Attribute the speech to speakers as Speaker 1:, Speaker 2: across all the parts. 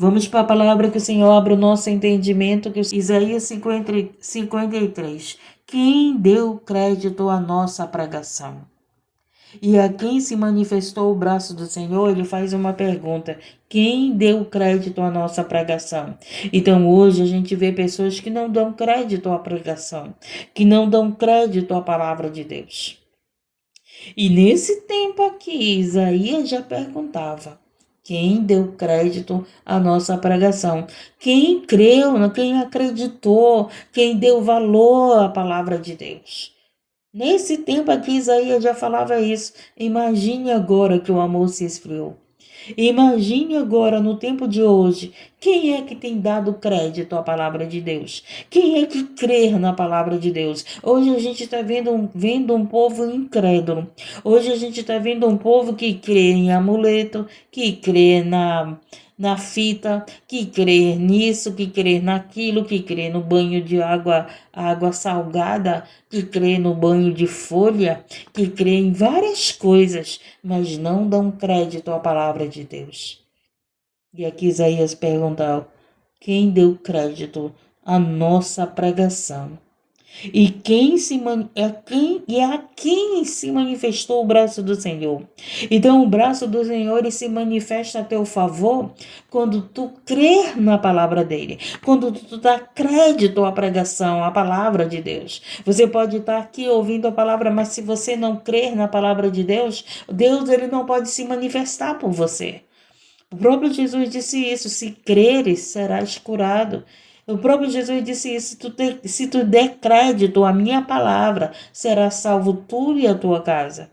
Speaker 1: Vamos para a palavra que o Senhor abre o nosso entendimento, que Isaías 53. Quem deu crédito à nossa pregação? E a quem se manifestou o braço do Senhor, ele faz uma pergunta: quem deu crédito à nossa pregação? Então hoje a gente vê pessoas que não dão crédito à pregação, que não dão crédito à palavra de Deus. E nesse tempo aqui, Isaías já perguntava: quem deu crédito à nossa pregação? Quem creu, quem acreditou, quem deu valor à palavra de Deus? Nesse tempo aqui, Isaías já falava isso. Imagine agora que o amor se esfriou. Imagine agora, no tempo de hoje, quem é que tem dado crédito à palavra de Deus? Quem é que crê na palavra de Deus? Hoje a gente está vendo um povo incrédulo. Hoje a gente está vendo um povo que crê em amuleto, que crê na fita, que crê nisso, que crê naquilo, que crê no banho de água salgada, que crê no banho de folha, que crê em várias coisas, mas não dão crédito à palavra de Deus. E aqui Isaías pergunta: quem deu crédito à nossa pregação? E a quem se manifestou o braço do Senhor? Então o braço do Senhor ele se manifesta a teu favor quando tu crer na palavra dele, quando tu dá crédito à pregação, à palavra de Deus. Você pode estar aqui ouvindo a palavra, mas se você não crer na palavra de Deus, Deus ele não pode se manifestar por você. O próprio Jesus disse isso: se creres, serás curado. O próprio Jesus disse isso: se tu der crédito à minha palavra, será salvo tu e a tua casa.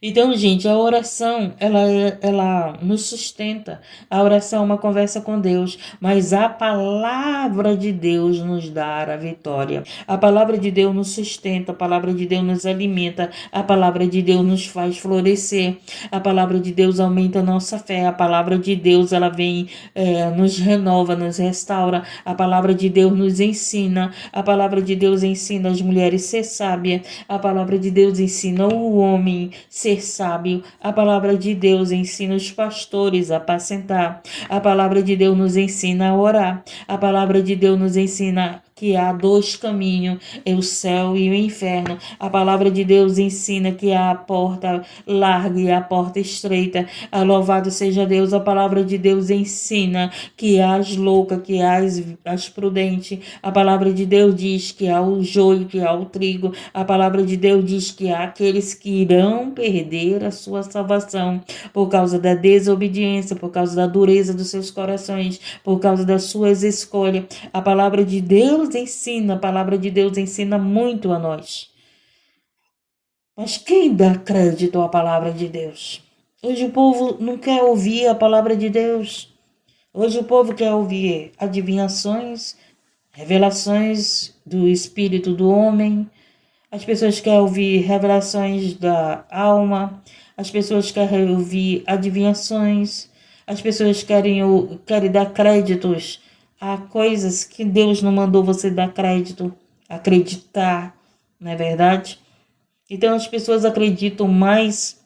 Speaker 1: Então, gente, a oração, ela nos sustenta. A oração é uma conversa com Deus, mas a palavra de Deus nos dá a vitória. A palavra de Deus nos sustenta, a palavra de Deus nos alimenta, a palavra de Deus nos faz florescer, a palavra de Deus aumenta a nossa fé, a palavra de Deus, ela vem, nos renova, nos restaura, a palavra de Deus nos ensina, a palavra de Deus ensina as mulheres a ser sábia, a palavra de Deus ensina o homem ser sábio, a palavra de Deus ensina os pastores a apacentar, a palavra de Deus nos ensina a orar, a palavra de Deus nos ensina que há dois caminhos, é o céu e o inferno. A palavra de Deus ensina que há a porta larga e a porta estreita. Louvado seja Deus. A palavra de Deus ensina que há as loucas, que há as prudentes. A palavra de Deus diz que há o joio, que há o trigo. A palavra de Deus diz que há aqueles que irão perder a sua salvação por causa da desobediência, por causa da dureza dos seus corações, por causa das suas escolhas. A palavra de Deus ensina, a palavra de Deus ensina muito a nós. Mas quem dá crédito à palavra de Deus? Hoje o povo não quer ouvir a palavra de Deus. Hoje o povo quer ouvir adivinhações, revelações do espírito do homem. As pessoas querem ouvir revelações da alma. As pessoas querem ouvir adivinhações. As pessoas querem dar créditos a coisas que Deus não mandou você dar crédito, acreditar, não é verdade? Então as pessoas acreditam mais,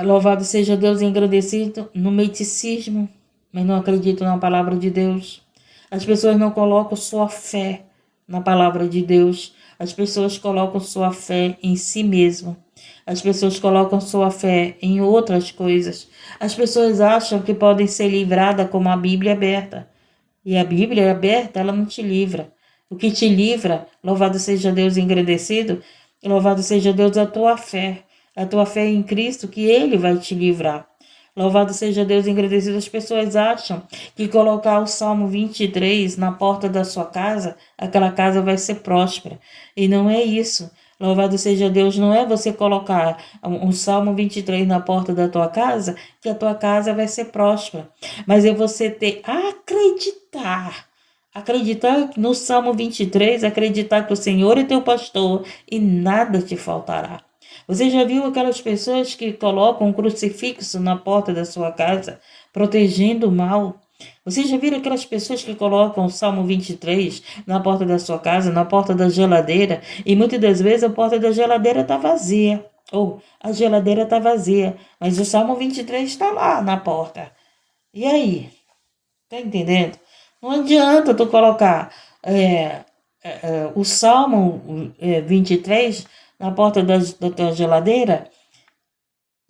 Speaker 1: louvado seja Deus, engrandecido, no misticismo, mas não acreditam na palavra de Deus. As pessoas não colocam sua fé na palavra de Deus. As pessoas colocam sua fé em si mesmo. As pessoas colocam sua fé em outras coisas. As pessoas acham que podem ser livradas como a Bíblia aberta. E a Bíblia aberta, ela não te livra. O que te livra, louvado seja Deus engrandecido, louvado seja Deus a tua fé em Cristo, que Ele vai te livrar. Louvado seja Deus engrandecido. As pessoas acham que colocar o Salmo 23 na porta da sua casa, aquela casa vai ser próspera. E não é isso. Louvado seja Deus, não é você colocar o Salmo 23 na porta da tua casa, que a tua casa vai ser próspera. Mas é você acreditar no Salmo 23, acreditar que o Senhor é teu pastor e nada te faltará. Você já viu aquelas pessoas que colocam um crucifixo na porta da sua casa, protegendo o mal? Você já viu aquelas pessoas que colocam o Salmo 23 na porta da sua casa, na porta da geladeira, e muitas das vezes a porta da geladeira está vazia, ou a geladeira está vazia, mas o Salmo 23 está lá na porta. E aí? Tá entendendo? Não adianta tu colocar o Salmo 23 na porta da tua geladeira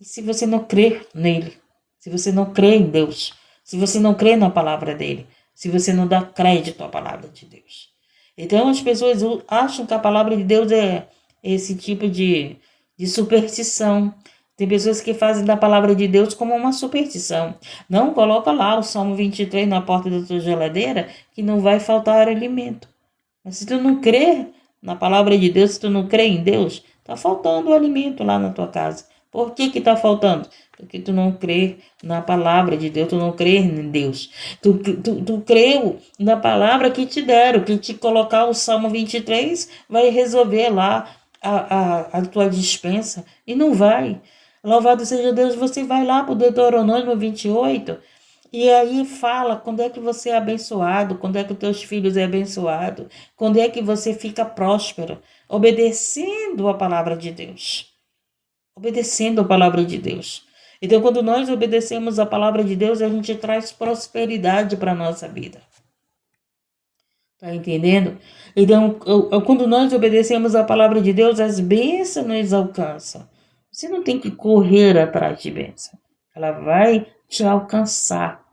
Speaker 1: se você não crer nele, se você não crê em Deus, se você não crê na palavra dele, se você não dá crédito à palavra de Deus. Então as pessoas acham que a palavra de Deus é esse tipo de superstição. Tem pessoas que fazem da palavra de Deus como uma superstição. Não coloca lá o Salmo 23 na porta da tua geladeira que não vai faltar alimento. Mas se tu não crê na palavra de Deus, se tu não crê em Deus, tá faltando o alimento lá na tua casa. Por que que tá faltando? Porque tu não crê na palavra de Deus, tu não crê em Deus. Tu creu na palavra que te deram, que te colocar o Salmo 23 vai resolver lá a tua dispensa. E não vai. Louvado seja Deus, você vai lá para o Deuteronômio 28 e aí fala quando é que você é abençoado, quando é que os teus filhos é abençoado, quando é que você fica próspero, obedecendo a palavra de Deus. Obedecendo a palavra de Deus. Então, quando nós obedecemos a palavra de Deus, a gente traz prosperidade para a nossa vida. Tá entendendo? Então, quando nós obedecemos a palavra de Deus, as bênçãos nos alcançam. Você não tem que correr atrás de bênção. Ela vai te alcançar.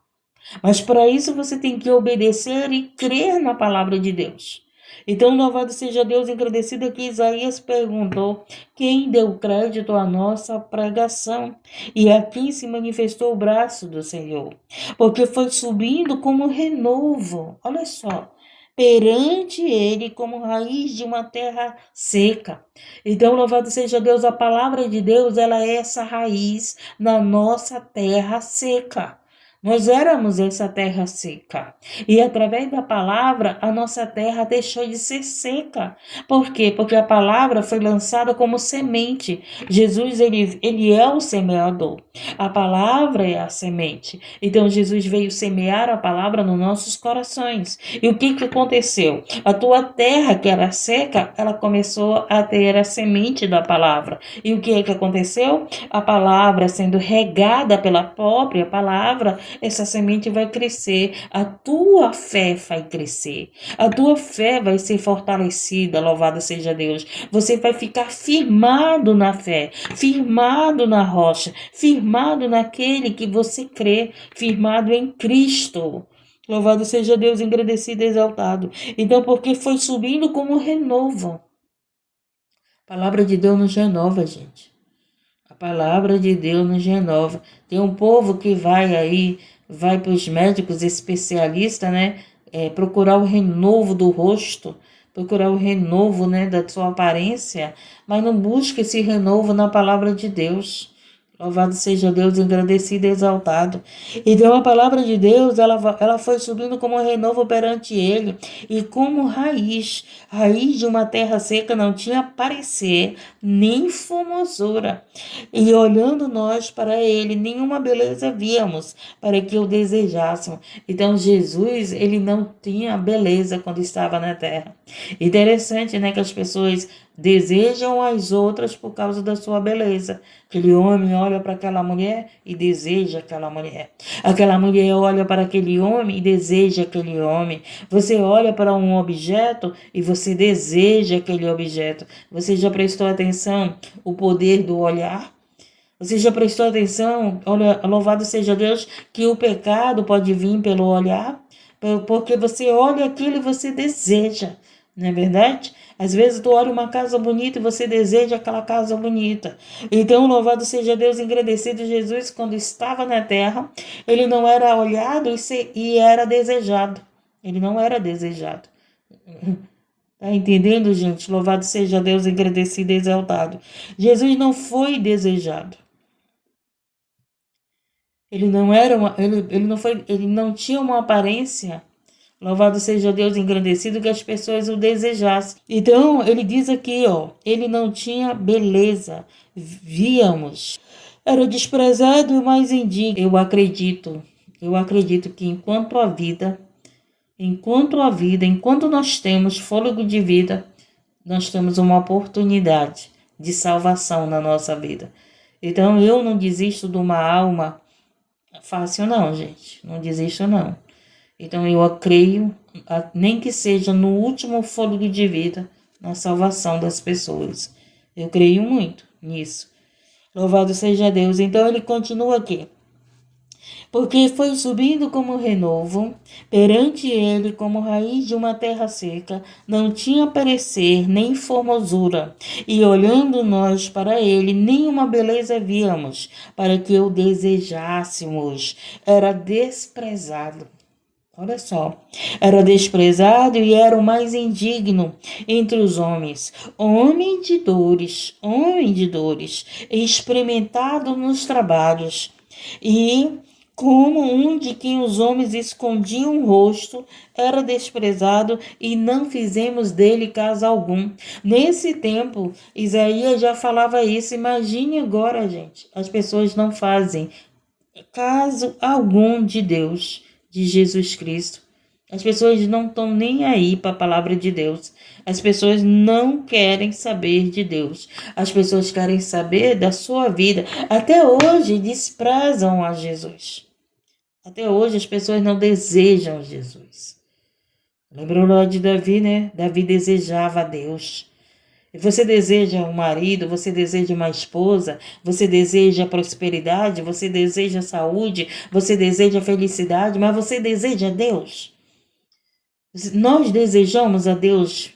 Speaker 1: Mas para isso você tem que obedecer e crer na palavra de Deus. Então, louvado seja Deus, agradecido que Isaías perguntou quem deu crédito à nossa pregação. E aqui se manifestou o braço do Senhor, porque foi subindo como renovo. Olha só. Perante ele como raiz de uma terra seca. Então, louvado seja Deus, a palavra de Deus, ela é essa raiz na nossa terra seca. Nós éramos essa terra seca. E através da palavra, a nossa terra deixou de ser seca. Por quê? Porque a palavra foi lançada como semente. Jesus, ele é o semeador. A palavra é a semente. Então, Jesus veio semear a palavra nos nossos corações. E o que aconteceu? A tua terra, que era seca, ela começou a ter a semente da palavra. E o que aconteceu? A palavra sendo regada pela própria palavra, essa semente vai crescer, a tua fé vai crescer, a tua fé vai ser fortalecida, louvado seja Deus. Você vai ficar firmado na fé, firmado na rocha, firmado naquele que você crê, firmado em Cristo. Louvado seja Deus, engrandecido e exaltado. Então, porque foi subindo como renovo. A palavra de Deus nos renova, gente. A palavra de Deus nos renova. Tem um povo que vai para os médicos especialistas, né? Procurar o renovo do rosto, procurar o renovo, né, da sua aparência, mas não busca esse renovo na palavra de Deus. Louvado seja Deus, engrandecido e exaltado. Então a palavra de Deus, ela foi subindo como um renovo perante ele. E como raiz de uma terra seca, não tinha parecer, nem formosura. E olhando nós para ele, nenhuma beleza víamos, para que o desejássemos. Então Jesus, ele não tinha beleza quando estava na terra. Interessante, né, que as pessoas desejam as outras por causa da sua beleza. Aquele homem olha para aquela mulher e deseja aquela mulher. Aquela mulher olha para aquele homem e deseja aquele homem. Você olha para um objeto e você deseja aquele objeto. Você já prestou atenção o poder do olhar? Você já prestou atenção, olha, louvado seja Deus, que o pecado pode vir pelo olhar? Porque você olha aquilo e você deseja, não é verdade? Às vezes tu olha uma casa bonita e você deseja aquela casa bonita. Então, louvado seja Deus, engrandecido Jesus, quando estava na terra, ele não era olhado e era desejado. Ele não era desejado. Tá entendendo, gente? Louvado seja Deus, engrandecido e exaltado. Jesus não foi desejado. Ele não era ele não tinha uma aparência. Louvado seja Deus, engrandecido, que as pessoas o desejassem. Então, ele diz aqui, ó, ele não tinha beleza. Víamos. Era desprezado e mais indigno. Eu acredito que enquanto nós temos fôlego de vida, nós temos uma oportunidade de salvação na nossa vida. Então, eu não desisto de uma alma Fácil não, gente. Não desisto, não. Então eu creio, nem que seja no último fôlego de vida, na salvação das pessoas. Eu creio muito nisso. Louvado seja Deus. Então ele continua aqui. Porque foi subindo como renovo, perante ele como raiz de uma terra seca, não tinha parecer nem formosura, e olhando nós para ele, nenhuma beleza víamos, para que o desejássemos. Era desprezado. Olha só, era desprezado e era o mais indigno entre os homens, homem de dores, experimentado nos trabalhos, e como um de quem os homens escondiam o rosto, era desprezado e não fizemos dele caso algum. Nesse tempo, Isaías já falava isso. Imagine agora, gente, as pessoas não fazem caso algum de Deus, de Jesus Cristo. As pessoas não estão nem aí para a palavra de Deus. As pessoas não querem saber de Deus. As pessoas querem saber da sua vida. Até hoje desprezam a Jesus. Até hoje as pessoas não desejam Jesus. Lembrou lá de Davi, né? Davi desejava a Deus. Você deseja um marido, você deseja uma esposa, você deseja prosperidade, você deseja saúde, você deseja felicidade, mas você deseja Deus. Nós desejamos a Deus.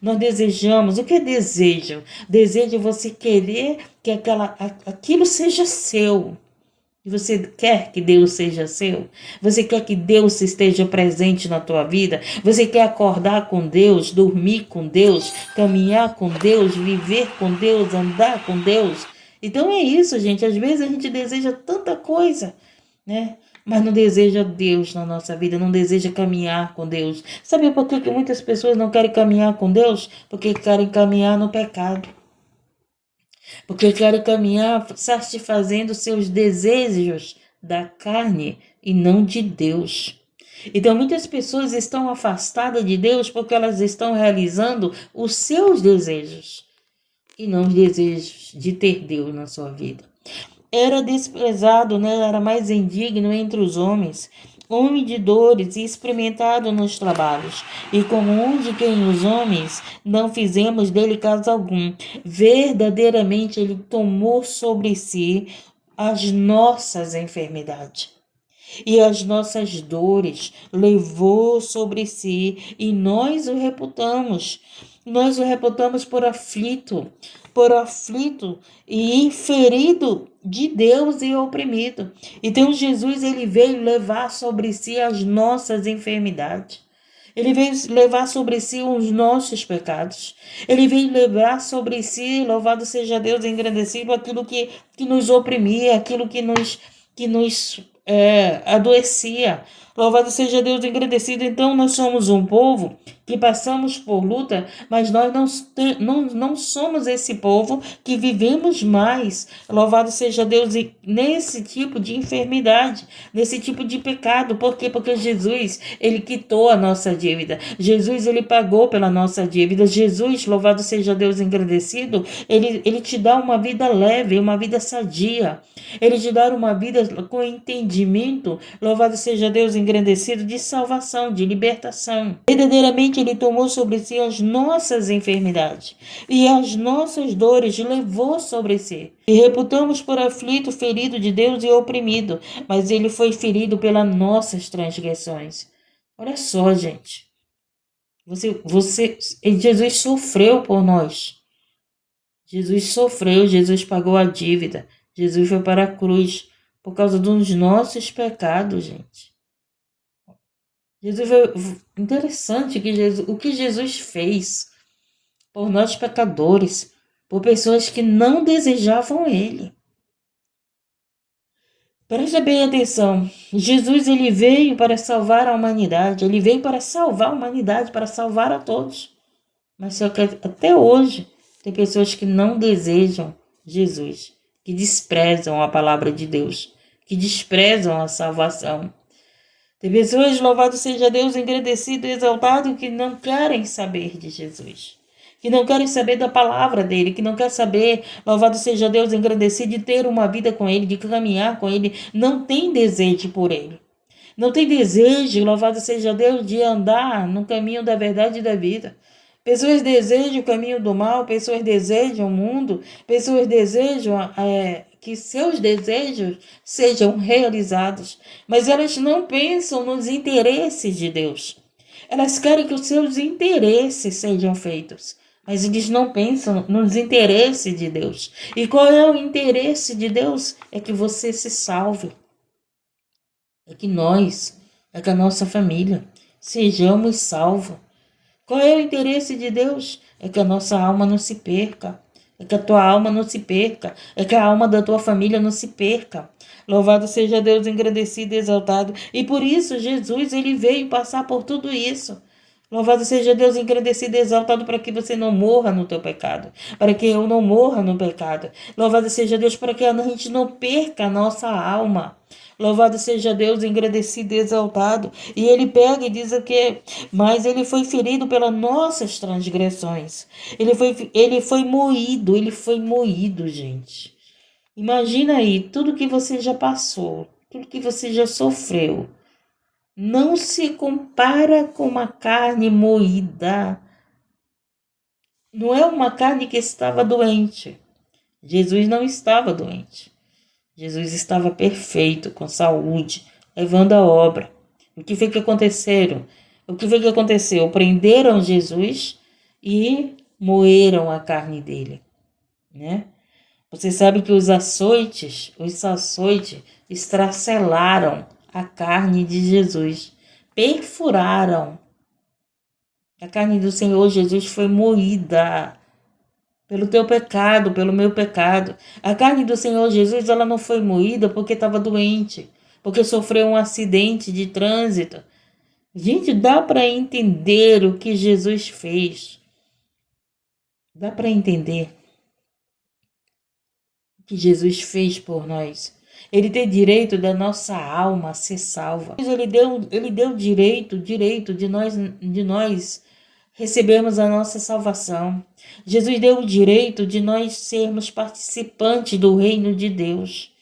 Speaker 1: Nós desejamos. O que é desejo? Desejo você querer que aquilo seja seu. E você quer que Deus seja seu? Você quer que Deus esteja presente na tua vida? Você quer acordar com Deus, dormir com Deus, caminhar com Deus, viver com Deus, andar com Deus? Então é isso, gente. Às vezes a gente deseja tanta coisa, né? Mas não deseja Deus na nossa vida, não deseja caminhar com Deus. Sabe por que muitas pessoas não querem caminhar com Deus? Porque querem caminhar no pecado. Porque querem caminhar satisfazendo seus desejos da carne e não de Deus. Então, muitas pessoas estão afastadas de Deus porque elas estão realizando os seus desejos e não os desejos de ter Deus na sua vida. Era desprezado, né? Era mais indigno entre os homens, homem de dores e experimentado nos trabalhos, e como um de quem os homens não fizemos dele caso algum. Verdadeiramente ele tomou sobre si as nossas enfermidades e as nossas dores, levou sobre si, e nós o reputamos. Nós o reputamos por aflito e ferido de Deus e oprimido. Então Jesus, ele veio levar sobre si as nossas enfermidades. Ele veio levar sobre si os nossos pecados. Ele veio levar sobre si, louvado seja Deus, engrandecido, aquilo que nos oprimia, aquilo que nos adoecia. Louvado seja Deus engrandecido. Então nós somos um povo que passamos por luta, mas nós não somos esse povo que vivemos mais. Louvado seja Deus nesse tipo de enfermidade, nesse tipo de pecado. Por quê? Porque Jesus, ele quitou a nossa dívida. Jesus, ele pagou pela nossa dívida. Jesus, louvado seja Deus engrandecido, ele te dá uma vida leve, uma vida sadia. Ele te dá uma vida com entendimento, louvado seja Deus engrandecido, de salvação, de libertação. Verdadeiramente ele tomou sobre si as nossas enfermidades e as nossas dores levou sobre si. E reputamos por aflito, ferido de Deus e oprimido, mas ele foi ferido pelas nossas transgressões. Olha só, gente. Jesus sofreu por nós. Jesus sofreu, Jesus pagou a dívida. Jesus foi para a cruz por causa dos nossos pecados, gente. Jesus foi interessante o que Jesus fez por nós pecadores, por pessoas que não desejavam ele. Presta bem atenção. Jesus, ele veio para salvar a humanidade. Ele veio para salvar a humanidade, para salvar a todos. Mas só que até hoje tem pessoas que não desejam Jesus, que desprezam a palavra de Deus, que desprezam a salvação. Tem pessoas, louvado seja Deus, engrandecido e exaltado, que não querem saber de Jesus, que não querem saber da palavra dele, que não quer saber, louvado seja Deus, engrandecido, de ter uma vida com ele, de caminhar com ele, não tem desejo por ele. Não tem desejo, louvado seja Deus, de andar no caminho da verdade e da vida. Pessoas desejam o caminho do mal, pessoas desejam o mundo, pessoas desejam que seus desejos sejam realizados, mas elas não pensam nos interesses de Deus. Elas querem que os seus interesses sejam feitos, mas eles não pensam nos interesses de Deus. E qual é o interesse de Deus? É que você se salve. É que nós, é que a nossa família, sejamos salvos. Qual é o interesse de Deus? É que a nossa alma não se perca. É que a tua alma não se perca. É que a alma da tua família não se perca. Louvado seja Deus, engrandecido e exaltado. E por isso Jesus, ele veio passar por tudo isso. Louvado seja Deus, engrandecido e exaltado, para que você não morra no teu pecado, para que eu não morra no pecado. Louvado seja Deus, para que a gente não perca a nossa alma. Louvado seja Deus, engrandecido e exaltado. E ele pega e diz o quê? Mas ele foi ferido pelas nossas transgressões. Ele foi moído, gente. Imagina aí, tudo que você já passou, tudo que você já sofreu. Não se compara com uma carne moída. Não é uma carne que estava doente. Jesus não estava doente. Jesus estava perfeito, com saúde, levando a obra. O que foi que aconteceram? O que foi que aconteceu? Prenderam Jesus e moeram a carne dele, né? Você sabe que os açoites estracelaram a carne de Jesus, perfuraram. A carne do Senhor Jesus foi moída pelo teu pecado, pelo meu pecado. A carne do Senhor Jesus, ela não foi moída porque estava doente, porque sofreu um acidente de trânsito. Gente, dá para entender o que Jesus fez. Dá para entender o que Jesus fez por nós. Ele tem direito da nossa alma ser salva. Ele deu direito de nós recebermos a nossa salvação. Jesus deu o direito de nós sermos participantes do reino de Deus.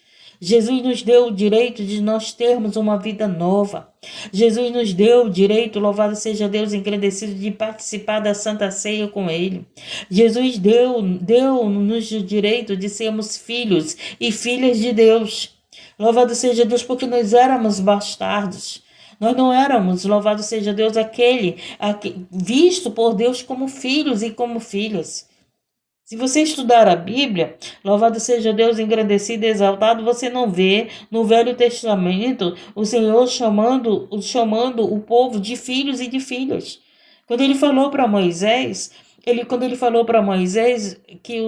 Speaker 1: Jesus nos deu o direito de nós termos uma vida nova. Jesus nos deu o direito, louvado seja Deus, engrandecido, de participar da Santa Ceia com Ele. Jesus deu-nos o direito de sermos filhos e filhas de Deus. Louvado seja Deus, porque nós éramos bastardos. Nós não éramos, louvado seja Deus, aquele visto por Deus como filhos e como filhas. Se você estudar a Bíblia, louvado seja Deus, engrandecido e exaltado, você não vê no Velho Testamento o Senhor chamando o povo de filhos e de filhas. Quando ele falou para Moisés, quando ele falou para Moisés que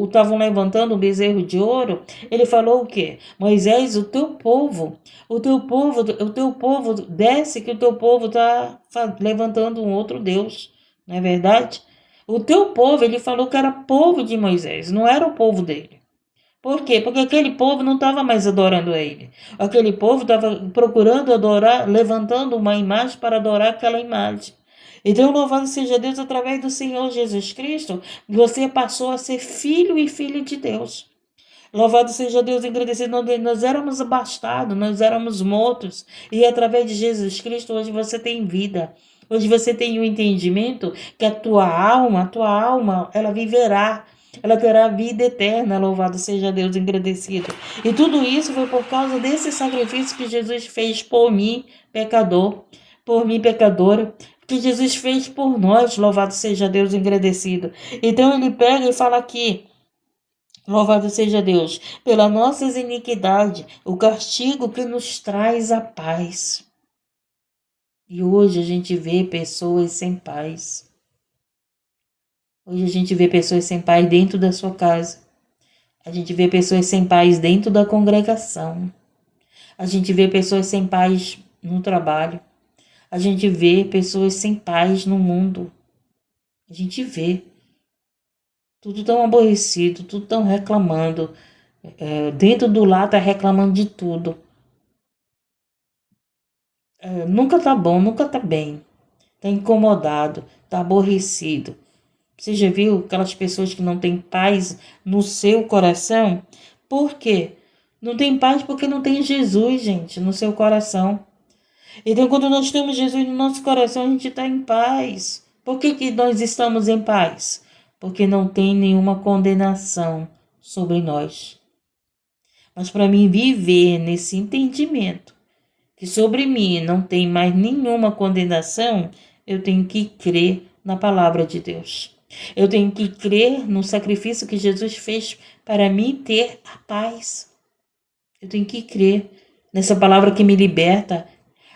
Speaker 1: estavam levantando um bezerro de ouro, ele falou o quê? Moisés, o teu povo desce, que o teu povo está levantando um outro Deus, não é verdade? O teu povo, ele falou que era povo de Moisés, não era o povo dele. Por quê? Porque aquele povo não estava mais adorando a ele. Aquele povo estava procurando adorar, levantando uma imagem para adorar aquela imagem. Então, louvado seja Deus, através do Senhor Jesus Cristo, você passou a ser filho e filha de Deus. Louvado seja Deus, engrandecido. Nós éramos abastados, nós éramos mortos. E através de Jesus Cristo, hoje você tem vida. Hoje você tem o entendimento que a tua alma, ela viverá. Ela terá vida eterna, louvado seja Deus, engrandecido. E tudo isso foi por causa desse sacrifício que Jesus fez por mim, pecador, por mim, pecadora, que Jesus fez por nós, louvado seja Deus, engrandecido. Então ele pega e fala aqui, louvado seja Deus, pela nossas iniquidades, o castigo que nos traz a paz. E hoje a gente vê pessoas sem paz. Hoje a gente vê pessoas sem paz dentro da sua casa. A gente vê pessoas sem paz dentro da congregação. A gente vê pessoas sem paz no trabalho. A gente vê pessoas sem paz no mundo. A gente vê. Tudo tão aborrecido, tudo tão reclamando. Dentro do lar tá reclamando de tudo. Nunca tá bom, nunca tá bem. Tá incomodado, tá aborrecido. Você já viu aquelas pessoas que não têm paz no seu coração? Por quê? Não tem paz porque não tem Jesus, gente, no seu coração. Então, quando nós temos Jesus no nosso coração, a gente está em paz. Por que nós estamos em paz? Porque não tem nenhuma condenação sobre nós. Mas para mim viver nesse entendimento, que sobre mim não tem mais nenhuma condenação, eu tenho que crer na palavra de Deus. Eu tenho que crer no sacrifício que Jesus fez para mim ter a paz. Eu tenho que crer nessa palavra que me liberta.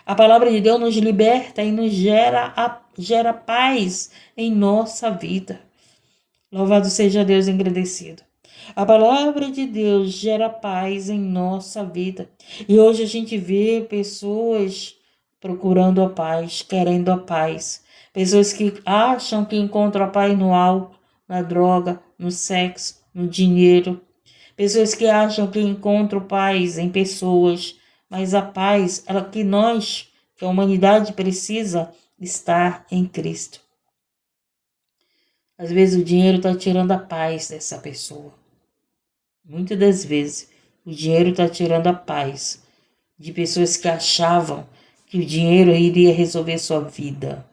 Speaker 1: A palavra de Deus nos liberta e nos gera paz em nossa vida. Louvado seja Deus engrandecido. A palavra de Deus gera paz em nossa vida. E hoje a gente vê pessoas procurando a paz, querendo a paz. Pessoas que acham que encontram a paz no álcool, na droga, no sexo, no dinheiro. Pessoas que acham que encontram paz em pessoas. Mas a paz, ela que a humanidade precisa estar em Cristo. Às vezes o dinheiro está tirando a paz dessa pessoa. Muitas das vezes o dinheiro está tirando a paz de pessoas que achavam que o dinheiro iria resolver sua vida.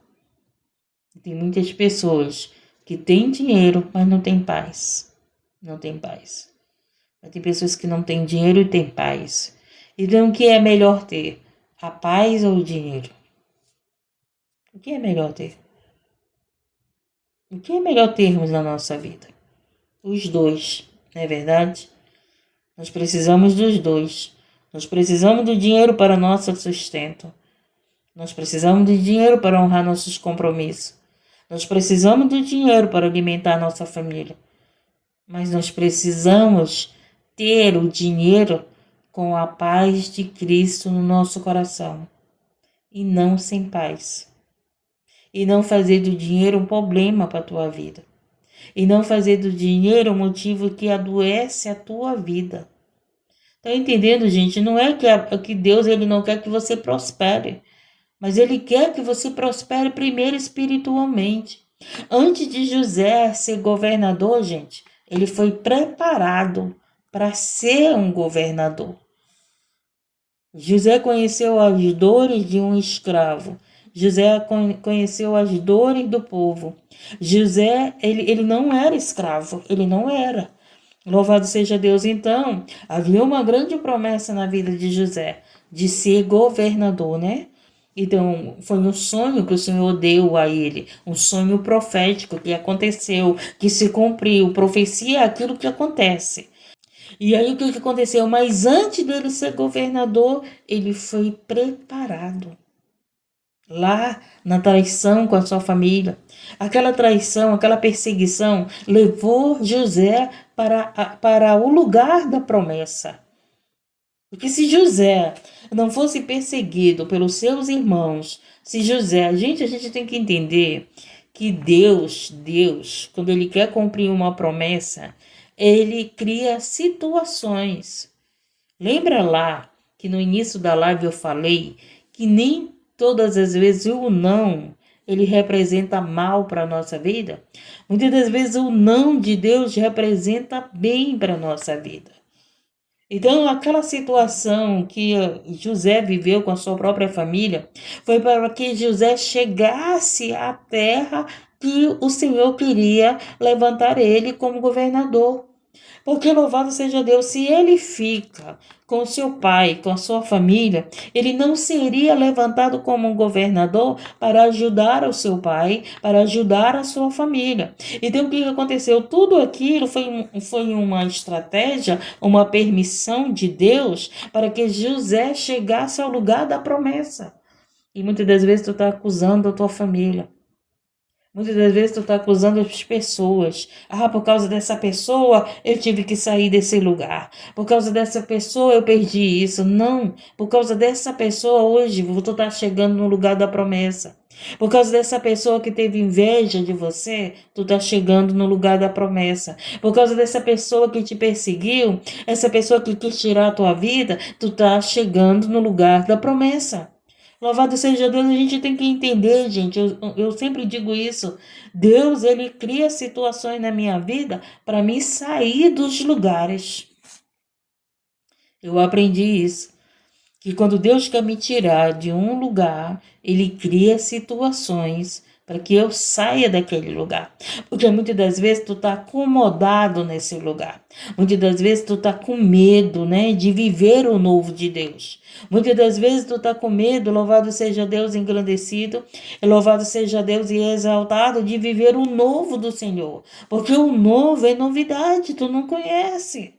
Speaker 1: Tem muitas pessoas que têm dinheiro, mas não têm paz. Não tem paz. Mas tem pessoas que não têm dinheiro e têm paz. Então o que é melhor ter? A paz ou o dinheiro? O que é melhor ter? O que é melhor termos na nossa vida? Os dois, não é verdade? Nós precisamos dos dois. Nós precisamos do dinheiro para nosso sustento. Nós precisamos de dinheiro para honrar nossos compromissos. Nós precisamos do dinheiro para alimentar nossa família. Mas nós precisamos ter o dinheiro com a paz de Cristo no nosso coração. E não sem paz. E não fazer do dinheiro um problema para a tua vida. E não fazer do dinheiro um motivo que adoece a tua vida. Tá entendendo, gente? Não é que Deus ele não quer que você prospere. Mas ele quer que você prospere primeiro espiritualmente. Antes de José ser governador, gente, ele foi preparado para ser um governador. José conheceu as dores de um escravo. José conheceu as dores do povo. José, ele não era escravo, ele não era. Louvado seja Deus. Então, havia uma grande promessa na vida de José, de ser governador, né? Então, foi um sonho que o Senhor deu a ele, um sonho profético que aconteceu, que se cumpriu. Profecia é aquilo que acontece. E aí o que aconteceu? Mas antes dele ser governador, ele foi preparado. Lá na traição com a sua família. Aquela traição, aquela perseguição levou José para o lugar da promessa. Porque se José não fosse perseguido pelos seus irmãos, se José, a gente tem que entender que Deus, quando ele quer cumprir uma promessa, ele cria situações. Lembra lá que no início da live eu falei que nem todas as vezes o não, ele representa mal para a nossa vida? Muitas das vezes o não de Deus representa bem para a nossa vida. Então, aquela situação que José viveu com a sua própria família foi para que José chegasse à terra que o Senhor queria levantar ele como governador. Porque louvado seja Deus, se ele fica com seu pai, com a sua família, ele não seria levantado como um governador para ajudar o seu pai, para ajudar a sua família. Então o que aconteceu? Tudo aquilo foi uma estratégia, uma permissão de Deus para que José chegasse ao lugar da promessa. E muitas das vezes tu está acusando a tua família. Muitas das vezes tu está acusando as pessoas. Por causa dessa pessoa eu tive que sair desse lugar. Por causa dessa pessoa eu perdi isso. Não, por causa dessa pessoa hoje tu está chegando no lugar da promessa. Por causa dessa pessoa que teve inveja de você, tu está chegando no lugar da promessa. Por causa dessa pessoa que te perseguiu, essa pessoa que quis tirar a tua vida, tu está chegando no lugar da promessa. Louvado seja Deus, a gente tem que entender, gente. Eu sempre digo isso. Deus, ele cria situações na minha vida para mim sair dos lugares. Eu aprendi isso. Que quando Deus quer me tirar de um lugar, ele cria situações para que eu saia daquele lugar. Porque muitas das vezes tu tá acomodado nesse lugar. Muitas das vezes tu tá com medo, né, de viver o novo de Deus. Muitas das vezes tu tá com medo, louvado seja Deus engrandecido, e louvado seja Deus e exaltado de viver o novo do Senhor. Porque o novo é novidade, tu não conhece.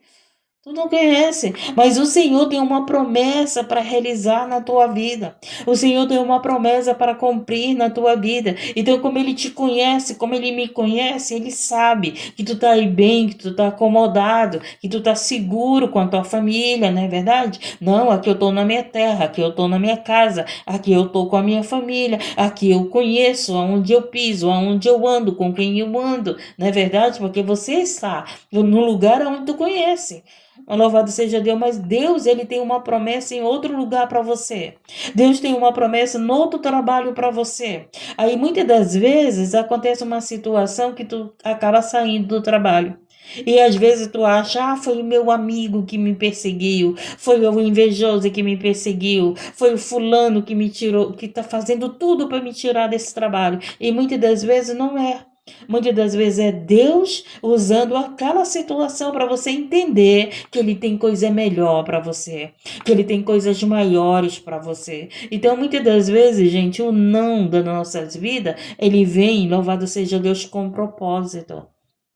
Speaker 1: Tu não conhece, mas o Senhor tem uma promessa para realizar na tua vida. O Senhor tem uma promessa para cumprir na tua vida. Então, como Ele te conhece, como Ele me conhece, Ele sabe que tu tá aí bem, que tu tá acomodado, que tu tá seguro com a tua família, não é verdade? Não, aqui eu tô na minha terra, aqui eu tô na minha casa, aqui eu tô com a minha família, aqui eu conheço aonde eu piso, aonde eu ando, com quem eu ando, não é verdade? Porque você está no lugar onde tu conhece. Louvado seja Deus, mas Deus, ele tem uma promessa em outro lugar para você. Deus tem uma promessa em outro trabalho para você. Aí muitas das vezes acontece uma situação que tu acaba saindo do trabalho. E às vezes tu acha, foi o meu amigo que me perseguiu, foi o invejoso que me perseguiu, foi o fulano que me tirou, que está fazendo tudo para me tirar desse trabalho. E muitas das vezes não é. Muitas das vezes é Deus usando aquela situação para você entender que Ele tem coisa melhor para você, que Ele tem coisas maiores para você. Então, muitas das vezes, gente, o não das nossas vidas, ele vem, louvado seja Deus, com propósito.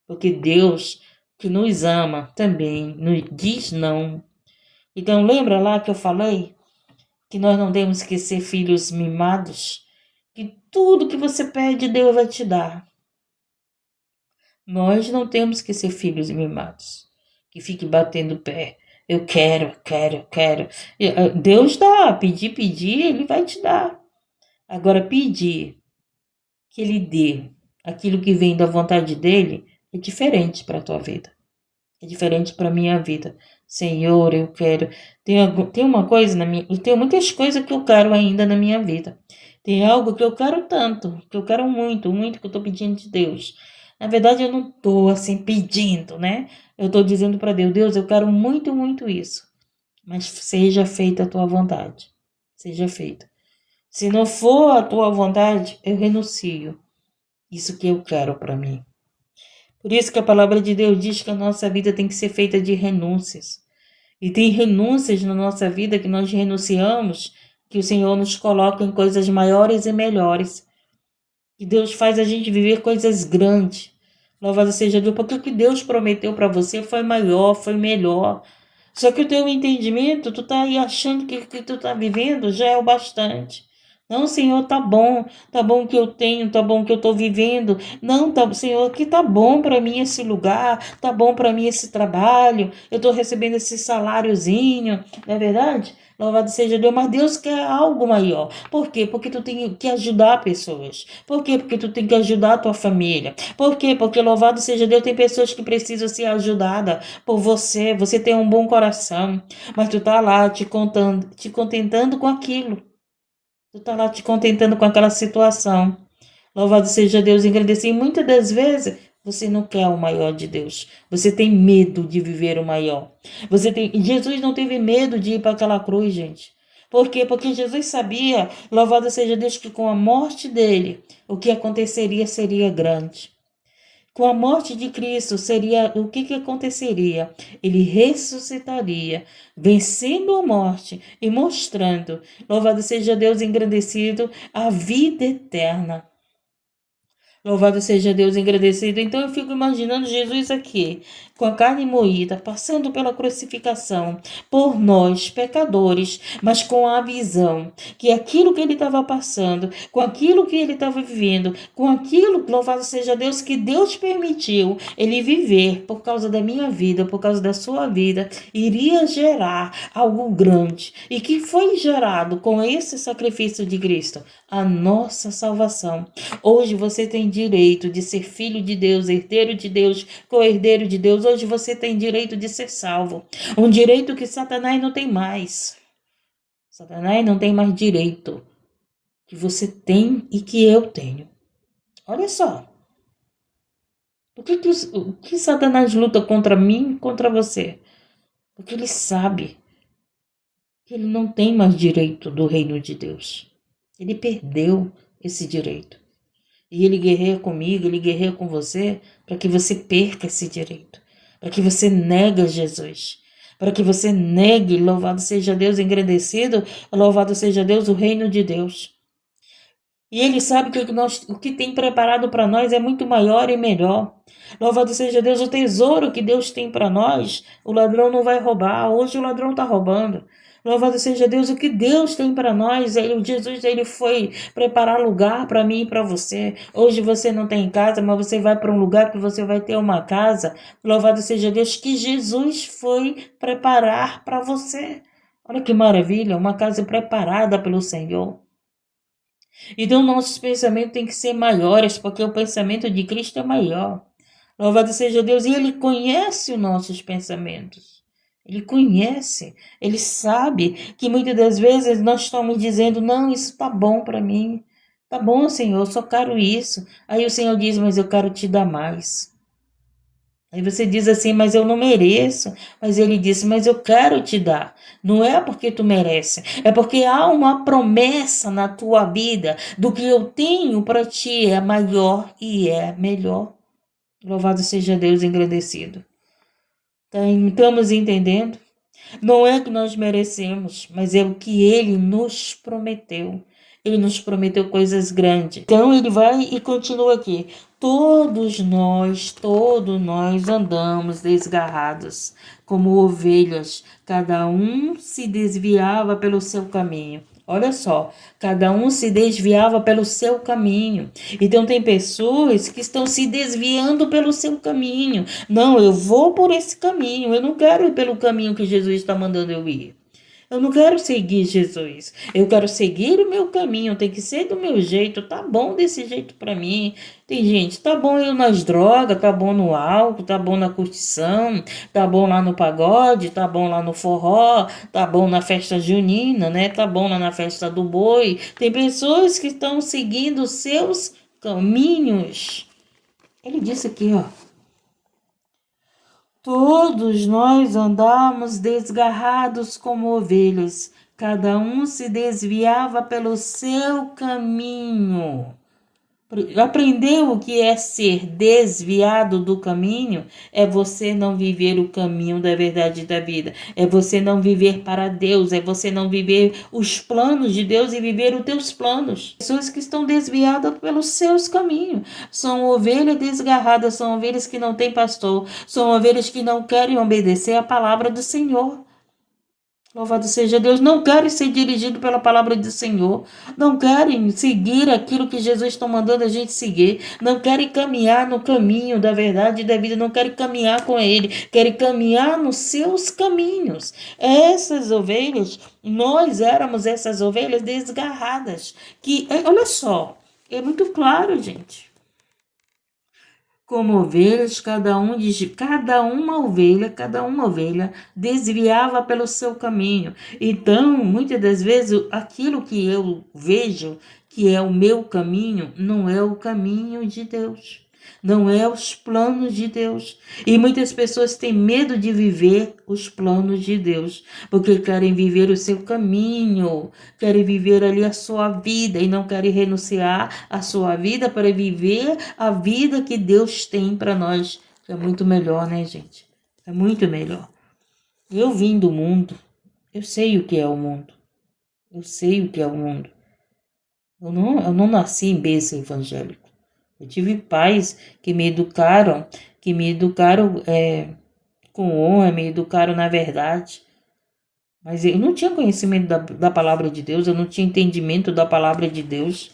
Speaker 1: Porque Deus, que nos ama, também nos diz não. Então, lembra lá que eu falei que nós não temos que ser filhos mimados? Que tudo que você pede, Deus vai te dar. Nós não temos que ser filhos mimados, que fique batendo o pé. Eu quero, quero, quero. Deus dá, pedir, Ele vai te dar. Agora, pedir que Ele dê aquilo que vem da vontade dEle é diferente para a tua vida. É diferente para a minha vida. Senhor, eu quero. Tem uma coisa na minha. Eu tenho muitas coisas que eu quero ainda na minha vida. Tem algo que eu quero tanto, que eu quero muito, muito que eu estou pedindo de Deus. Na verdade, eu não estou assim pedindo, né? Eu estou dizendo para Deus, Deus, eu quero muito, muito isso. Mas seja feita a tua vontade. Seja feita. Se não for a tua vontade, eu renuncio. Isso que eu quero para mim. Por isso que a palavra de Deus diz que a nossa vida tem que ser feita de renúncias. E tem renúncias na nossa vida que nós renunciamos, que o Senhor nos coloca em coisas maiores e melhores. Que Deus faz a gente viver coisas grandes. Louvado seja Deus, porque o que Deus prometeu para você foi maior, foi melhor. Só que o teu entendimento, tu tá aí achando que o que tu tá vivendo já é o bastante. Não, Senhor, tá bom que eu tenho, tá bom que eu tô vivendo. Não, tá, Senhor, que tá bom para mim esse lugar, tá bom para mim esse trabalho. Eu tô recebendo esse saláriozinho, não é verdade? Louvado seja Deus, mas Deus quer algo maior. Por quê? Porque tu tem que ajudar pessoas. Por quê? Porque tu tem que ajudar a tua família. Por quê? Porque louvado seja Deus, tem pessoas que precisam ser ajudadas por você. Você tem um bom coração, mas tu tá lá te contentando com aquilo. Tu tá lá te contentando com aquela situação. Louvado seja Deus, engrandecer. E muitas das vezes você não quer o maior de Deus. Você tem medo de viver o maior. Jesus não teve medo de ir para aquela cruz, gente. Por quê? Porque Jesus sabia, louvado seja Deus, que com a morte dele, o que aconteceria seria grande. Com a morte de Cristo, seria o que aconteceria? Ele ressuscitaria, vencendo a morte e mostrando, louvado seja Deus engrandecido, a vida eterna. Louvado seja Deus engrandecido. Então eu fico imaginando Jesus aqui, com a carne moída, passando pela crucificação, por nós, pecadores, mas com a visão que aquilo que ele estava passando, com aquilo que ele estava vivendo, com aquilo, louvado seja Deus, que Deus permitiu ele viver por causa da minha vida, por causa da sua vida, iria gerar algo grande. E que foi gerado com esse sacrifício de Cristo? A nossa salvação. Hoje você tem direito de ser filho de Deus, herdeiro de Deus, co-herdeiro de Deus. Hoje você tem direito de ser salvo. Um direito que Satanás não tem mais. Satanás não tem mais direito. que você tem e que eu tenho. Olha só. O que Satanás luta contra mim e contra você? Porque ele sabe que ele não tem mais direito do reino de Deus. Ele perdeu esse direito. E ele guerreia comigo, ele guerreia com você para que você perca esse direito. Para que você negue Jesus. Para que você negue, louvado seja Deus, engrandecido, louvado seja Deus, o reino de Deus. E ele sabe que o que tem preparado para nós é muito maior e melhor. Louvado seja Deus, o tesouro que Deus tem para nós, o ladrão não vai roubar. Hoje o ladrão está roubando. Louvado seja Deus, o que Deus tem para nós. Jesus ele foi preparar lugar para mim e para você. Hoje você não tem casa, mas você vai para um lugar que você vai ter uma casa. Louvado seja Deus que Jesus foi preparar para você. Olha que maravilha, uma casa preparada pelo Senhor. Então, nossos pensamentos têm que ser maiores, porque o pensamento de Cristo é maior. Louvado seja Deus, e Ele conhece os nossos pensamentos. Ele conhece, Ele sabe que muitas das vezes nós estamos dizendo, não, isso está bom para mim. Tá bom, Senhor, eu só quero isso. Aí o Senhor diz, mas eu quero te dar mais. Aí você diz assim, mas eu não mereço. Mas ele disse, mas eu quero te dar. Não é porque tu merece, é porque há uma promessa na tua vida do que eu tenho para ti é maior e é melhor. Louvado seja Deus engrandecido. Estamos entendendo? Não é que nós merecemos, mas é o que ele nos prometeu. Ele nos prometeu coisas grandes. Então ele vai e continua aqui. Todos nós andamos desgarrados, como ovelhas. Cada um se desviava pelo seu caminho. Olha só, cada um se desviava pelo seu caminho. Então tem pessoas que estão se desviando pelo seu caminho. Não, eu vou por esse caminho. Eu não quero ir pelo caminho que Jesus está mandando eu ir. Eu não quero seguir Jesus. Eu quero seguir o meu caminho. Tem que ser do meu jeito. Tá bom desse jeito para mim. Tem gente, tá bom eu nas drogas, tá bom no álcool, tá bom na curtição, tá bom lá no pagode, tá bom lá no forró, tá bom na festa junina, né? Tá bom lá na festa do boi. Tem pessoas que estão seguindo seus caminhos. Ele disse aqui, ó. Todos nós andamos desgarrados como ovelhas, cada um se desviava pelo seu caminho. Aprendeu o que é ser desviado do caminho? É você não viver o caminho da verdade e da vida. É você não viver para Deus. É você não viver os planos de Deus e viver os teus planos. Pessoas que estão desviadas pelos seus caminhos. São ovelhas desgarradas, são ovelhas que não têm pastor. São ovelhas que não querem obedecer à palavra do Senhor. Louvado seja Deus, não querem ser dirigidos pela palavra do Senhor, não querem seguir aquilo que Jesus está mandando a gente seguir, não querem caminhar no caminho da verdade e da vida, não querem caminhar com Ele, querem caminhar nos seus caminhos. Essas ovelhas, nós éramos essas ovelhas desgarradas, que, olha só, é muito claro, gente. Como ovelhas, cada uma ovelha desviava pelo seu caminho. Então, muitas das vezes, aquilo que eu vejo que é o meu caminho, não é o caminho de Deus. Não é os planos de Deus. E muitas pessoas têm medo de viver os planos de Deus, porque querem viver o seu caminho, querem viver ali a sua vida e não querem renunciar à sua vida para viver a vida que Deus tem para nós. É muito melhor, né, gente? É muito melhor. Eu vim do mundo, eu sei o que é o mundo. Eu sei o que é o mundo. Eu não nasci em berço evangélico. Eu tive pais que me educaram com honra, me educaram na verdade. Mas eu não tinha conhecimento da palavra de Deus, eu não tinha entendimento da palavra de Deus.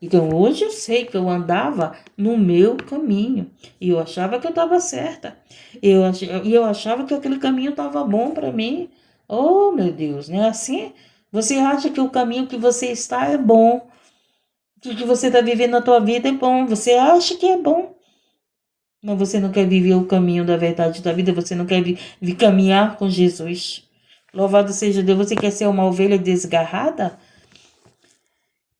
Speaker 1: Então hoje eu sei que eu andava no meu caminho e eu achava que eu estava certa. Eu achava que aquele caminho estava bom para mim. Oh, meu Deus, né? Assim, você acha que o caminho que você está é bom. O que você está vivendo na tua vida é bom. Você acha que é bom. Mas você não quer viver o caminho da verdade da vida. Você não quer caminhar com Jesus. Louvado seja Deus. Você quer ser uma ovelha desgarrada?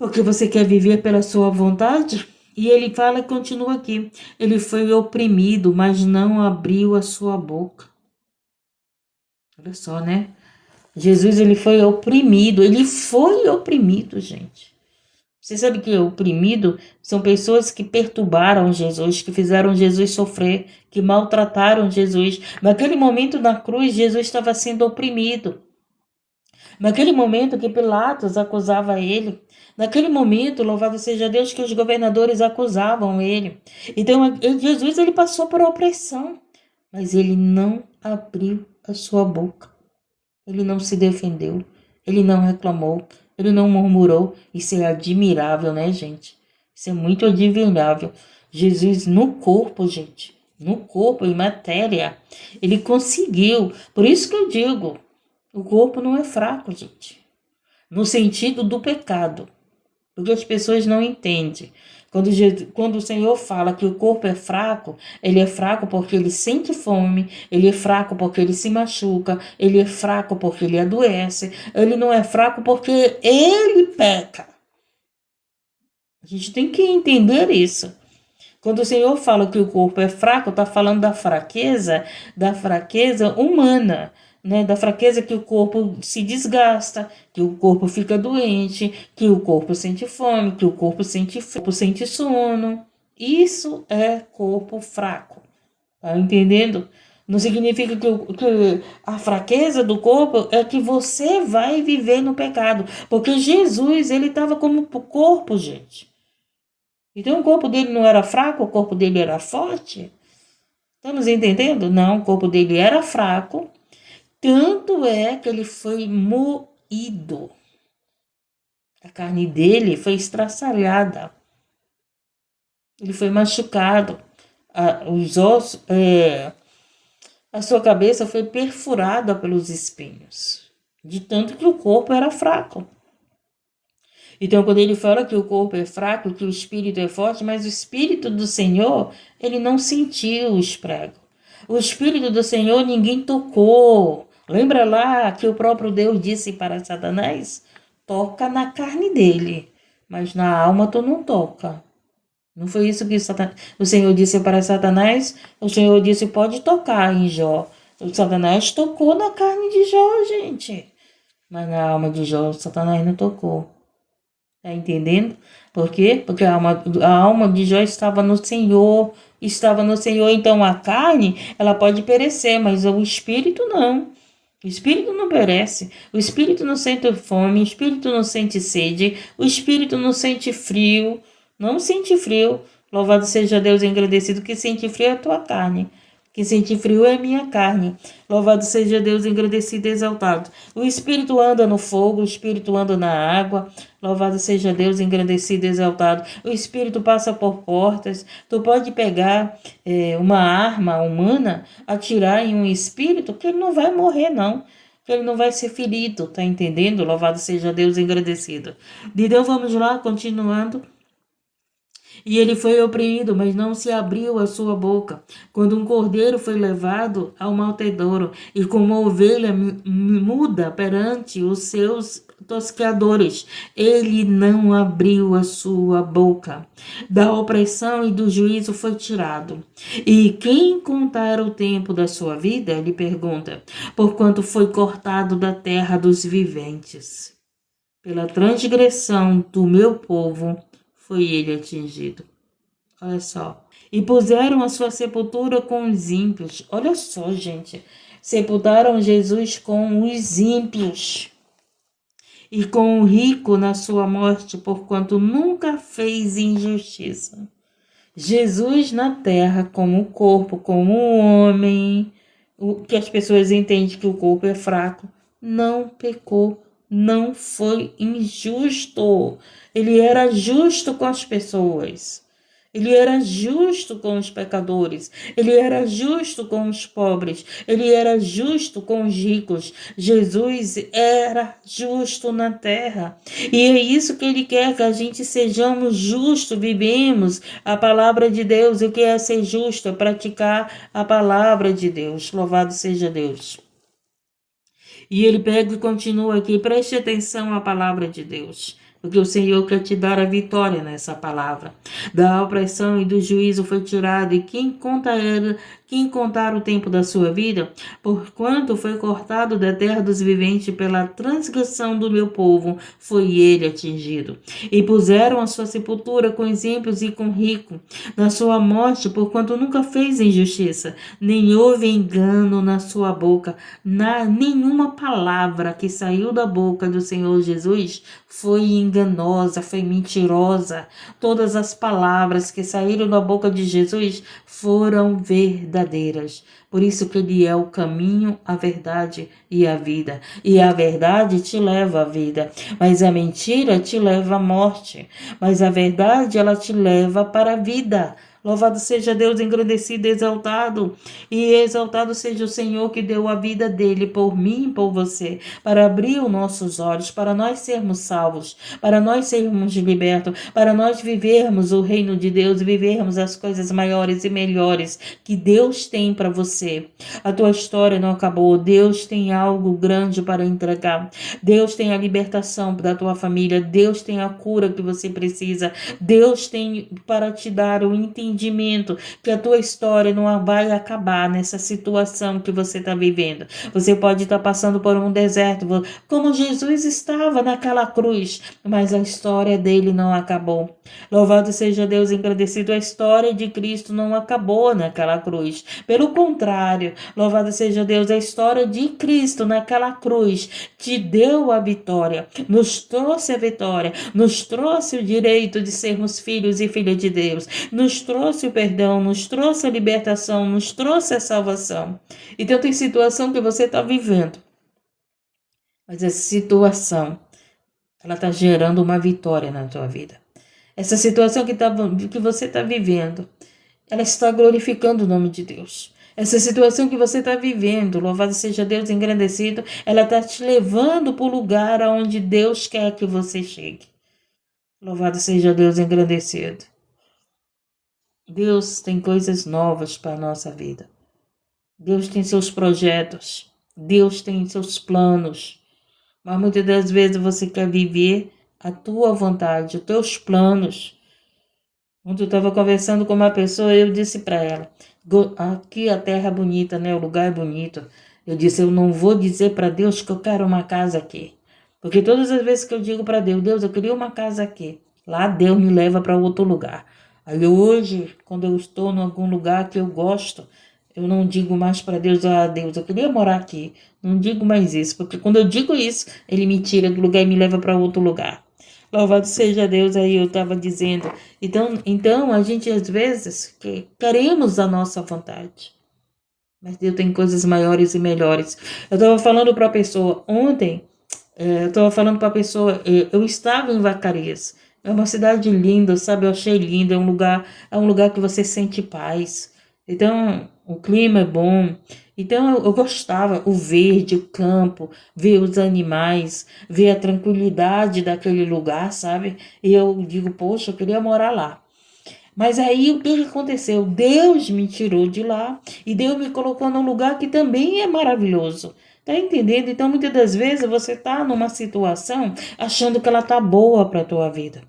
Speaker 1: Porque você quer viver pela sua vontade? E ele fala e continua aqui. Ele foi oprimido, mas não abriu a sua boca. Olha só, né? Jesus, ele foi oprimido. Ele foi oprimido, gente. Você sabe que oprimido são pessoas que perturbaram Jesus, que fizeram Jesus sofrer, que maltrataram Jesus. Naquele momento na cruz, Jesus estava sendo oprimido. Naquele momento que Pilatos acusava ele, naquele momento, louvado seja Deus, que os governadores acusavam ele. Então, Jesus, ele passou por opressão, mas ele não abriu a sua boca. Ele não se defendeu, ele não reclamou, ele não murmurou. Isso é admirável, né, gente? Isso é muito admirável. Jesus no corpo, gente, no corpo, em matéria, ele conseguiu. Por isso que eu digo, o corpo não é fraco, gente. No sentido do pecado. Porque as pessoas não entendem. Quando o Senhor fala que o corpo é fraco, ele é fraco porque ele sente fome, ele é fraco porque ele se machuca, ele é fraco porque ele adoece, ele não é fraco porque ele peca. A gente tem que entender isso. Quando o Senhor fala que o corpo é fraco, está falando da fraqueza humana, né? Da fraqueza que o corpo se desgasta, que o corpo fica doente, que o corpo sente fome, que o corpo sente sono. Isso é corpo fraco. Tá entendendo? Não significa que a fraqueza do corpo é que você vai viver no pecado. Porque Jesus, ele estava como corpo, gente. Então o corpo dele não era fraco, o corpo dele era forte. Estamos entendendo? Não, o corpo dele era fraco. Tanto é que ele foi moído. A carne dele foi estraçalhada. Ele foi machucado. Os ossos, a sua cabeça foi perfurada pelos espinhos. De tanto que o corpo era fraco. Então, quando ele fala que o corpo é fraco, que o espírito é forte, mas o espírito do Senhor, ele não sentiu os pregos. O espírito do Senhor ninguém tocou. Lembra lá que o próprio Deus disse para Satanás? Toca na carne dele, mas na alma tu não toca. Não foi isso que o Senhor disse para Satanás? O Senhor disse, pode tocar em Jó. O Satanás tocou na carne de Jó, gente. Mas na alma de Jó, Satanás não tocou. Tá entendendo? Por quê? Porque a alma de Jó estava no Senhor, então a carne, ela pode perecer, mas o espírito não. O espírito não perece, o espírito não sente fome, o espírito não sente sede, o espírito não sente frio, não sente frio. Louvado seja Deus engrandecido, que sente frio é a tua carne. Que sente frio é minha carne. Louvado seja Deus engrandecido e exaltado. O espírito anda no fogo, o espírito anda na água. Louvado seja Deus engrandecido e exaltado. O espírito passa por portas. Tu pode pegar uma arma humana, atirar em um espírito, que ele não vai morrer, não. Que ele não vai ser ferido, tá entendendo? Louvado seja Deus engrandecido. Então vamos lá, continuando. E ele foi oprimido, mas não se abriu a sua boca. Quando um cordeiro foi levado ao maltedouro, e como ovelha muda perante os seus tosqueadores, ele não abriu a sua boca. Da opressão e do juízo foi tirado. E quem contar o tempo da sua vida, ele pergunta, porquanto foi cortado da terra dos viventes. Pela transgressão do meu povo, foi ele atingido. Olha só. E puseram a sua sepultura com os ímpios. Olha só, gente. Sepultaram Jesus com os ímpios. E com o rico na sua morte, porquanto nunca fez injustiça. Jesus na terra, como corpo, como homem, o que as pessoas entendem que o corpo é fraco, não pecou, não foi injusto. Ele era justo com as pessoas. Ele era justo com os pecadores, ele era justo com os pobres, ele era justo com os ricos. Jesus era justo na terra. E é isso que ele quer, que a gente sejamos justos, vivemos a palavra de Deus. E o que é ser justo? É praticar a palavra de Deus. Louvado seja Deus. E ele pega e continua aqui, preste atenção à palavra de Deus. porque o Senhor quer te dar a vitória nessa palavra. Da opressão e do juízo foi tirado, e quem contar o tempo da sua vida, porquanto foi cortado da terra dos viventes pela transgressão do meu povo, foi ele atingido. E puseram a sua sepultura com exemplos e com rico, na sua morte, porquanto nunca fez injustiça, nem houve engano na sua boca. Nenhuma palavra que saiu da boca do Senhor Jesus foi enganosa, foi mentirosa. Todas as palavras que saíram da boca de Jesus foram verdadeiras. Por isso que ele é o caminho, a verdade e a vida. E a verdade te leva à vida, mas a mentira te leva à morte. Mas a verdade, ela te leva para a vida. Louvado seja Deus, engrandecido, exaltado. E exaltado seja o Senhor que deu a vida dele por mim e por você, para abrir os nossos olhos, para nós sermos salvos, para nós sermos libertos, para nós vivermos o reino de Deus, vivermos as coisas maiores e melhores que Deus tem para você. A tua história não acabou. Deus tem algo grande para entregar. Deus tem a libertação da tua família. Deus tem a cura que você precisa. Deus tem para te dar o entendimento que a tua história não vai acabar nessa situação que você está vivendo. Você pode estar passando por um deserto, como Jesus estava naquela cruz, mas a história dele não acabou. Louvado seja Deus, engrandecido, a história de Cristo não acabou naquela cruz. Pelo contrário, louvado seja Deus, a história de Cristo naquela cruz te deu a vitória, nos trouxe a vitória, nos trouxe o direito de sermos filhos e filhas de Deus, nos trouxe o perdão, nos trouxe a libertação, nos trouxe a salvação. Então tem situação que você está vivendo, mas essa situação, ela está gerando uma vitória na tua vida. Essa situação que você está vivendo, ela está glorificando o nome de Deus. Essa situação que você está vivendo, louvado seja Deus, engrandecido, ela está te levando para o lugar aonde Deus quer que você chegue. Louvado seja Deus, engrandecido. Deus tem coisas novas para a nossa vida. Deus tem seus projetos. Deus tem seus planos. Mas muitas das vezes você quer viver a tua vontade, os teus planos. Quando eu estava conversando com uma pessoa, eu disse para ela, aqui a terra é bonita, né? O lugar é bonito. Eu disse, eu não vou dizer para Deus que eu quero uma casa aqui. Porque todas as vezes que eu digo para Deus, Deus, eu queria uma casa aqui. Lá Deus me leva para outro lugar. Aí hoje, quando eu estou em algum lugar que eu gosto, eu não digo mais para Deus, Deus, eu queria morar aqui. Não digo mais isso, porque quando eu digo isso, ele me tira do lugar e me leva para outro lugar. Louvado seja Deus, aí eu estava dizendo. Então, a gente às vezes queremos a nossa vontade. Mas Deus tem coisas maiores e melhores. Eu estava falando para a pessoa ontem, eu estava em Vacaria. É uma cidade linda, sabe? Eu achei linda, é um lugar que você sente paz. Então, o clima é bom. Então, eu gostava, o verde, o campo, ver os animais, ver a tranquilidade daquele lugar, sabe? E eu digo, poxa, eu queria morar lá. Mas aí, o que aconteceu? Deus me tirou de lá e Deus me colocou num lugar que também é maravilhoso. Tá entendendo? Então, muitas das vezes, você tá numa situação achando que ela tá boa para a tua vida.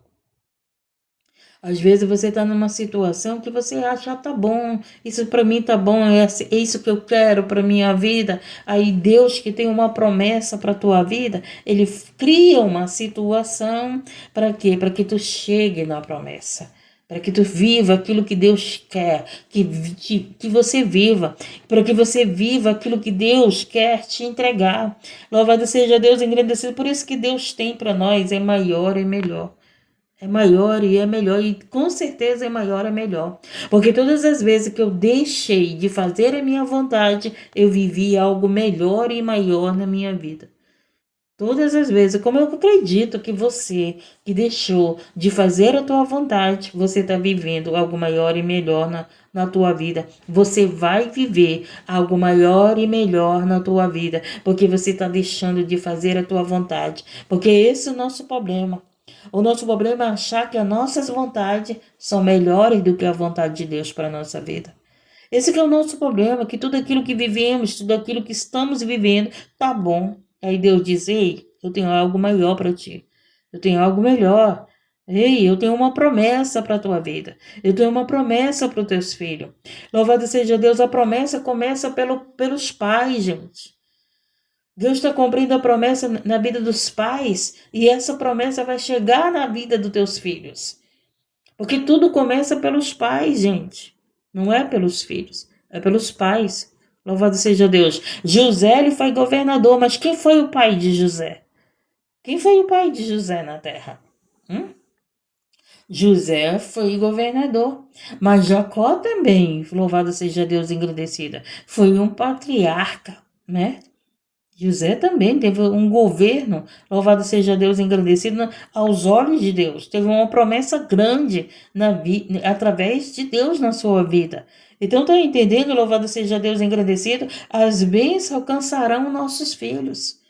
Speaker 1: Às vezes você está numa situação que você acha, tá bom, isso para mim tá bom, é isso que eu quero para minha vida. Aí Deus, que tem uma promessa para tua vida, ele cria uma situação para quê? Para que tu chegue na promessa. Para que tu viva aquilo que Deus quer, que você viva, para que você viva aquilo que Deus quer te entregar. Louvado seja Deus, engrandecido. Por isso que Deus tem para nós, é maior e melhor. É maior e é melhor, e com certeza é maior e melhor. Porque todas as vezes que eu deixei de fazer a minha vontade, eu vivi algo melhor e maior na minha vida. Todas as vezes, como eu acredito que você que deixou de fazer a tua vontade, você está vivendo algo maior e melhor na tua vida. Você vai viver algo maior e melhor na tua vida, porque você está deixando de fazer a tua vontade. Porque esse é o nosso problema. O nosso problema é achar que as nossas vontades são melhores do que a vontade de Deus para a nossa vida. Esse que é o nosso problema, que tudo aquilo que vivemos, tudo aquilo que estamos vivendo, tá bom. Aí Deus diz, ei, eu tenho algo maior para ti. Eu tenho algo melhor. Ei, eu tenho uma promessa para a tua vida. Eu tenho uma promessa para os teus filhos. Louvado seja Deus, a promessa começa pelos pais, gente. Deus está cumprindo a promessa na vida dos pais e essa promessa vai chegar na vida dos teus filhos. Porque tudo começa pelos pais, gente. Não é pelos filhos, é pelos pais. Louvado seja Deus. José ele foi governador, mas quem foi o pai de José? Quem foi o pai de José na terra? José foi governador, mas Jacó também, louvado seja Deus engrandecida, foi um patriarca, né? José também teve um governo, louvado seja Deus engrandecido aos olhos de Deus. Teve uma promessa grande através de Deus na sua vida. Então, está entendendo, louvado seja Deus engrandecido, as bênçãos alcançarão nossos filhos.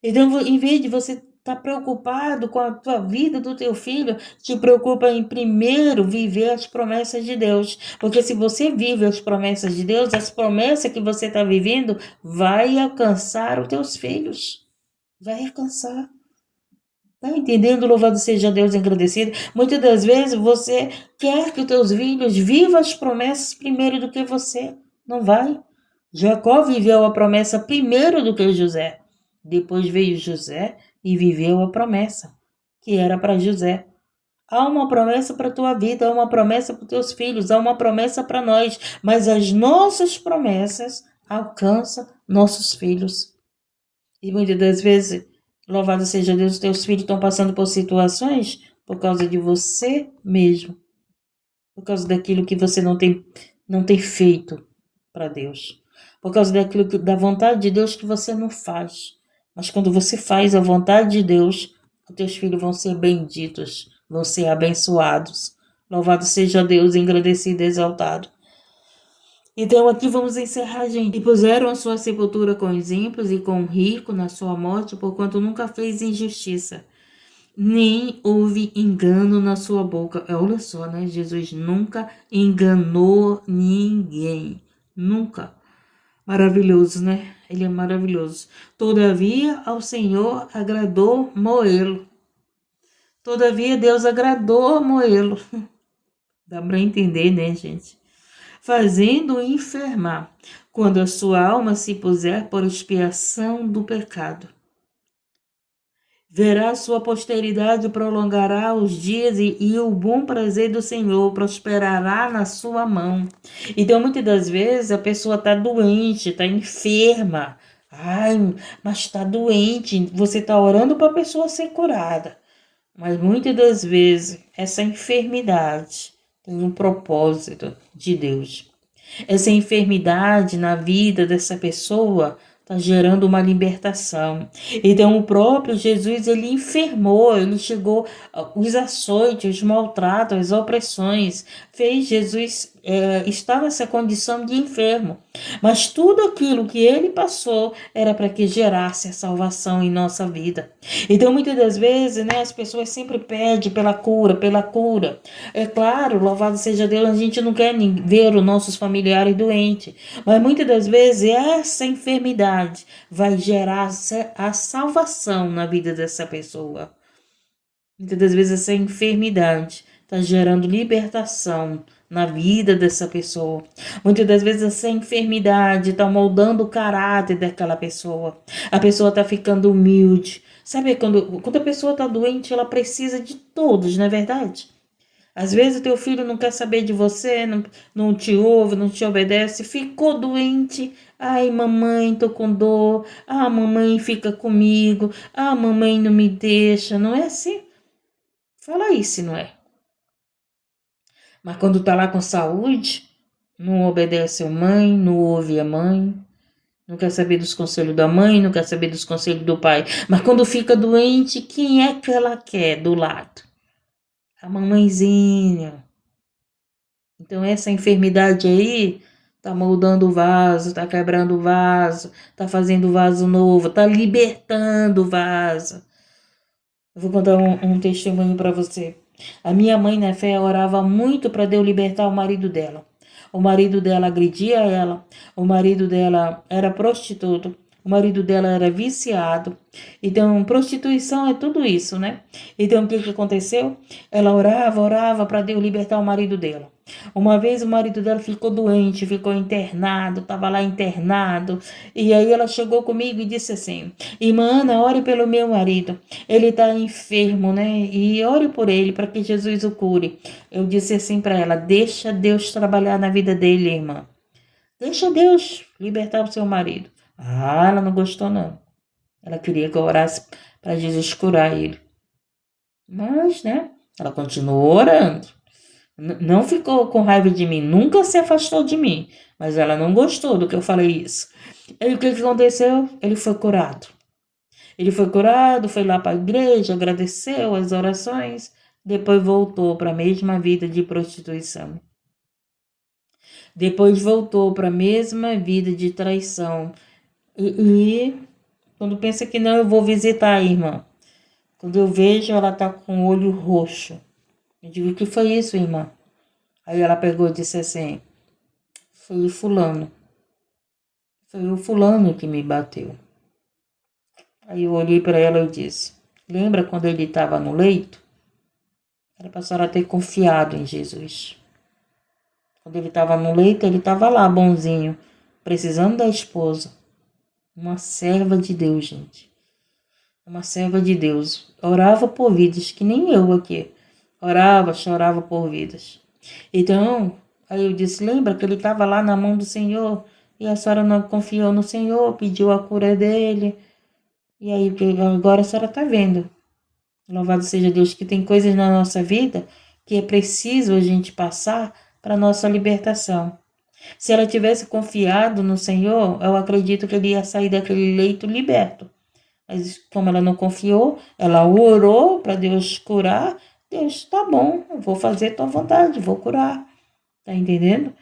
Speaker 1: Então, em vez de você estar preocupado com a tua vida do teu filho, te preocupa em primeiro viver as promessas de Deus. Porque se você vive as promessas de Deus, as promessas que você está vivendo vai alcançar os teus filhos. Vai alcançar. Tá entendendo? Louvado seja Deus engrandecido. Muitas das vezes você quer que os teus filhos vivam as promessas primeiro do que você. Não vai. Jacó viveu a promessa primeiro do que José. Depois veio José e viveu a promessa, que era para José. Há uma promessa para a tua vida, há uma promessa para os teus filhos, há uma promessa para nós, mas as nossas promessas alcançam nossos filhos. E muitas das vezes, louvado seja Deus, os teus filhos estão passando por situações por causa de você mesmo, por causa daquilo que você não tem feito para Deus, por causa da vontade de Deus que você não faz. Mas quando você faz a vontade de Deus, os teus filhos vão ser benditos, vão ser abençoados. Louvado seja Deus, engrandecido e exaltado. Então aqui vamos encerrar, gente. E puseram a sua sepultura com os ímpios e com o rico na sua morte, porquanto nunca fez injustiça, nem houve engano na sua boca. Olha só, né? Jesus nunca enganou ninguém. Nunca. Maravilhoso, né? Ele é maravilhoso. Todavia, ao Senhor agradou moê-lo. Todavia, Deus agradou moê-lo. Dá para entender, né, gente? Fazendo-o enfermar, quando a sua alma se puser por expiação do pecado. Verá sua posteridade, prolongará os dias e o bom prazer do Senhor prosperará na sua mão. Então, muitas das vezes, a pessoa está doente, está enferma. Ai, mas está doente. Você está orando para a pessoa ser curada. Mas muitas das vezes, essa enfermidade tem um propósito de Deus. Essa enfermidade na vida dessa pessoa está gerando uma libertação. Então o próprio Jesus, ele enfermou, ele chegou, os açoites, os maltratos, as opressões, fez Jesus estar nessa condição de enfermo. Mas tudo aquilo que ele passou era para que gerasse a salvação em nossa vida. Então muitas das vezes, né, as pessoas sempre pedem pela cura, pela cura. É claro, louvado seja Deus, a gente não quer ver os nossos familiares doentes, mas muitas das vezes essa enfermidade vai gerar a salvação na vida dessa pessoa. Muitas das vezes essa enfermidade está gerando libertação na vida dessa pessoa. Muitas das vezes essa enfermidade está moldando o caráter daquela pessoa. A pessoa está ficando humilde. Sabe, quando a pessoa está doente, ela precisa de todos, não é verdade? Às vezes o teu filho não quer saber de você, não te ouve, não te obedece, ficou doente. Ai, mamãe, tô com dor. Ah, mamãe fica comigo. Ah, mamãe não me deixa. Não é assim? Fala isso, não é? Mas quando tá lá com saúde, não obedece a mãe, não ouve a mãe, não quer saber dos conselhos da mãe, não quer saber dos conselhos do pai. Mas quando fica doente, quem é que ela quer do lado? A mamãezinha. Então essa enfermidade aí tá moldando o vaso, tá quebrando o vaso, tá fazendo vaso novo, tá libertando o vaso. Eu vou contar um testemunho para você. A minha mãe, na fé, orava muito para Deus libertar o marido dela. O marido dela agredia ela, o marido dela era prostituto, O marido dela era viciado. Então, prostituição é tudo isso, né? Então, o que aconteceu? Ela orava para Deus libertar o marido dela. Uma vez o marido dela ficou doente, ficou internado, estava lá internado. E aí ela chegou comigo e disse assim: Irmã Ana, ore pelo meu marido. Ele está enfermo, né? E ore por ele para que Jesus o cure. Eu disse assim para ela: deixa Deus trabalhar na vida dele, irmã. Deixa Deus libertar o seu marido. Ah, ela não gostou, não. Ela queria que eu orasse para Jesus curar ele. Mas, né? Ela continuou orando. Não ficou com raiva de mim, nunca se afastou de mim. Mas ela não gostou do que eu falei isso. Aí o que aconteceu? Ele foi curado. Ele foi curado, foi lá para a igreja, agradeceu as orações, depois voltou para a mesma vida de prostituição. Depois voltou para a mesma vida de traição. E quando pensa que não, eu vou visitar a irmã. Quando eu vejo, ela tá com o olho roxo. Eu digo: o que foi isso, irmã? Aí ela pegou e disse assim: foi o fulano. Foi o fulano que me bateu. Aí eu olhei para ela e disse: lembra quando ele estava no leito? Era para a senhora ter confiado em Jesus. Quando ele estava no leito, ele estava lá, bonzinho, precisando da esposa. Uma serva de Deus, gente. Uma serva de Deus. Orava por vidas, que nem eu aqui. Orava, chorava por vidas. Então, aí eu disse: lembra que ele estava lá na mão do Senhor? E a senhora não confiou no Senhor, pediu a cura dele. E aí, agora a senhora está vendo. Louvado seja Deus, que tem coisas na nossa vida que é preciso a gente passar para nossa libertação. Se ela tivesse confiado no Senhor, eu acredito que ele ia sair daquele leito liberto. Mas como ela não confiou, ela orou para Deus curar. Deus, tá bom, eu vou fazer tua vontade, vou curar. Tá entendendo?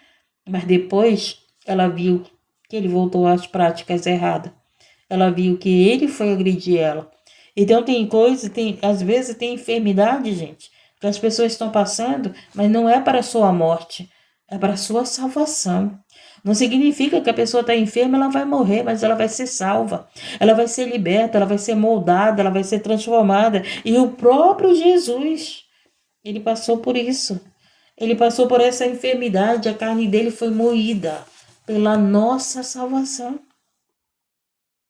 Speaker 1: Mas depois ela viu que ele voltou às práticas erradas. Ela viu que ele foi agredir ela. Então tem coisas, às vezes tem enfermidade, gente, que as pessoas estão passando, mas não é para a sua morte, é para a sua salvação. Não significa que a pessoa está enferma, ela vai morrer, mas ela vai ser salva. Ela vai ser liberta, ela vai ser moldada, ela vai ser transformada. E o próprio Jesus, ele passou por isso. Ele passou por essa enfermidade, a carne dele foi moída pela nossa salvação.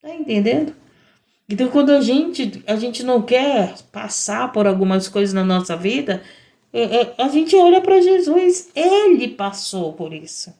Speaker 1: Tá entendendo? Então, quando a gente não quer passar por algumas coisas na nossa vida, a gente olha para Jesus. Ele passou por isso.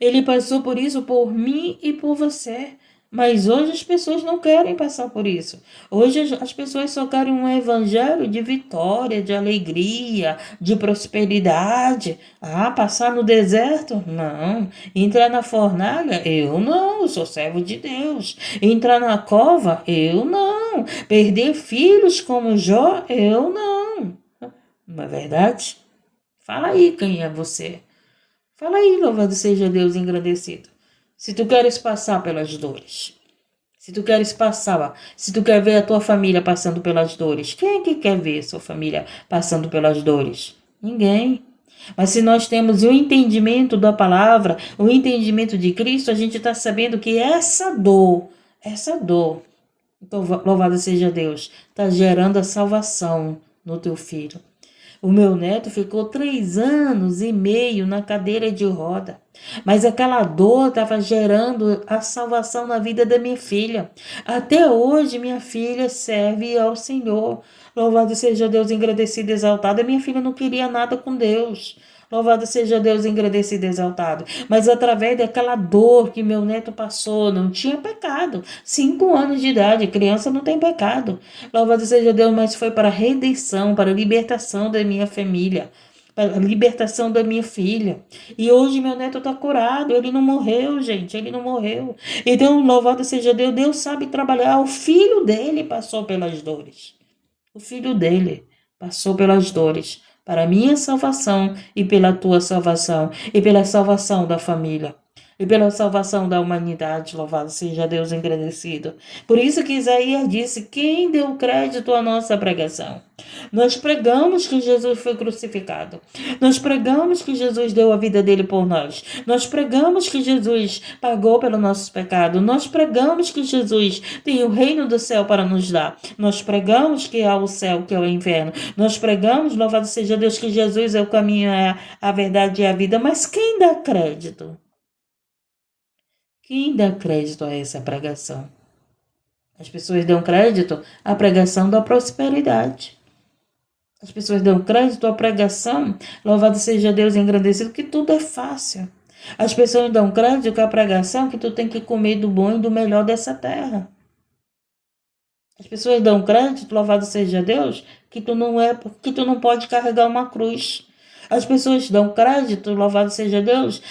Speaker 1: Ele passou por isso por mim e por você. Mas hoje as pessoas não querem passar por isso. Hoje as pessoas só querem um evangelho de vitória, de alegria, de prosperidade. Ah, passar no deserto? Não. Entrar na fornalha? Eu não, eu sou servo de Deus. Entrar na cova? Eu não. Perder filhos como Jó? Eu não. Não é verdade? Fala aí quem é você. Fala aí, louvado seja Deus engrandecido. Se tu queres passar pelas dores, se tu quer ver a tua família passando pelas dores, quem é que quer ver a sua família passando pelas dores? Ninguém. Mas se nós temos o entendimento da palavra, o entendimento de Cristo, a gente está sabendo que essa dor, então, louvado seja Deus, está gerando a salvação no teu filho. O meu neto ficou 3 anos e meio na cadeira de roda, mas aquela dor estava gerando a salvação na vida da minha filha. Até hoje minha filha serve ao Senhor. Louvado seja Deus engrandecido e exaltado. A minha filha não queria nada com Deus. Louvado seja Deus engrandecido e exaltado. Mas através daquela dor que meu neto passou, não tinha pecado. 5 anos de idade, criança não tem pecado. Louvado seja Deus, mas foi para a redenção, para a libertação da minha família, para a libertação da minha filha. E hoje meu neto está curado, ele não morreu, gente, ele não morreu. Então, louvado seja Deus, Deus sabe trabalhar. O filho dele passou pelas dores. O filho dele passou pelas dores para a minha salvação e pela tua salvação e pela salvação da família. e pela salvação da humanidade. Louvado seja Deus engrandecido. Por isso que Isaías disse: quem deu crédito à nossa pregação? Nós pregamos que Jesus foi crucificado. Nós pregamos que Jesus deu a vida dele por nós. Nós pregamos que Jesus pagou pelos nossos pecados. Nós pregamos que Jesus tem o reino do céu para nos dar. Nós pregamos que há o céu, que é o inferno. Nós pregamos, louvado seja Deus, que Jesus é o caminho, é a verdade e a vida. Mas quem dá crédito? Quem dá crédito a essa pregação? As pessoas dão crédito à pregação da prosperidade. As pessoas dão crédito à pregação, louvado seja Deus engrandecido, que tudo é fácil. As pessoas dão crédito à pregação que tu tem que comer do bom e do melhor dessa terra. As pessoas dão crédito, louvado seja Deus, que tu não pode carregar uma cruz. As pessoas dão crédito, louvado seja Deus,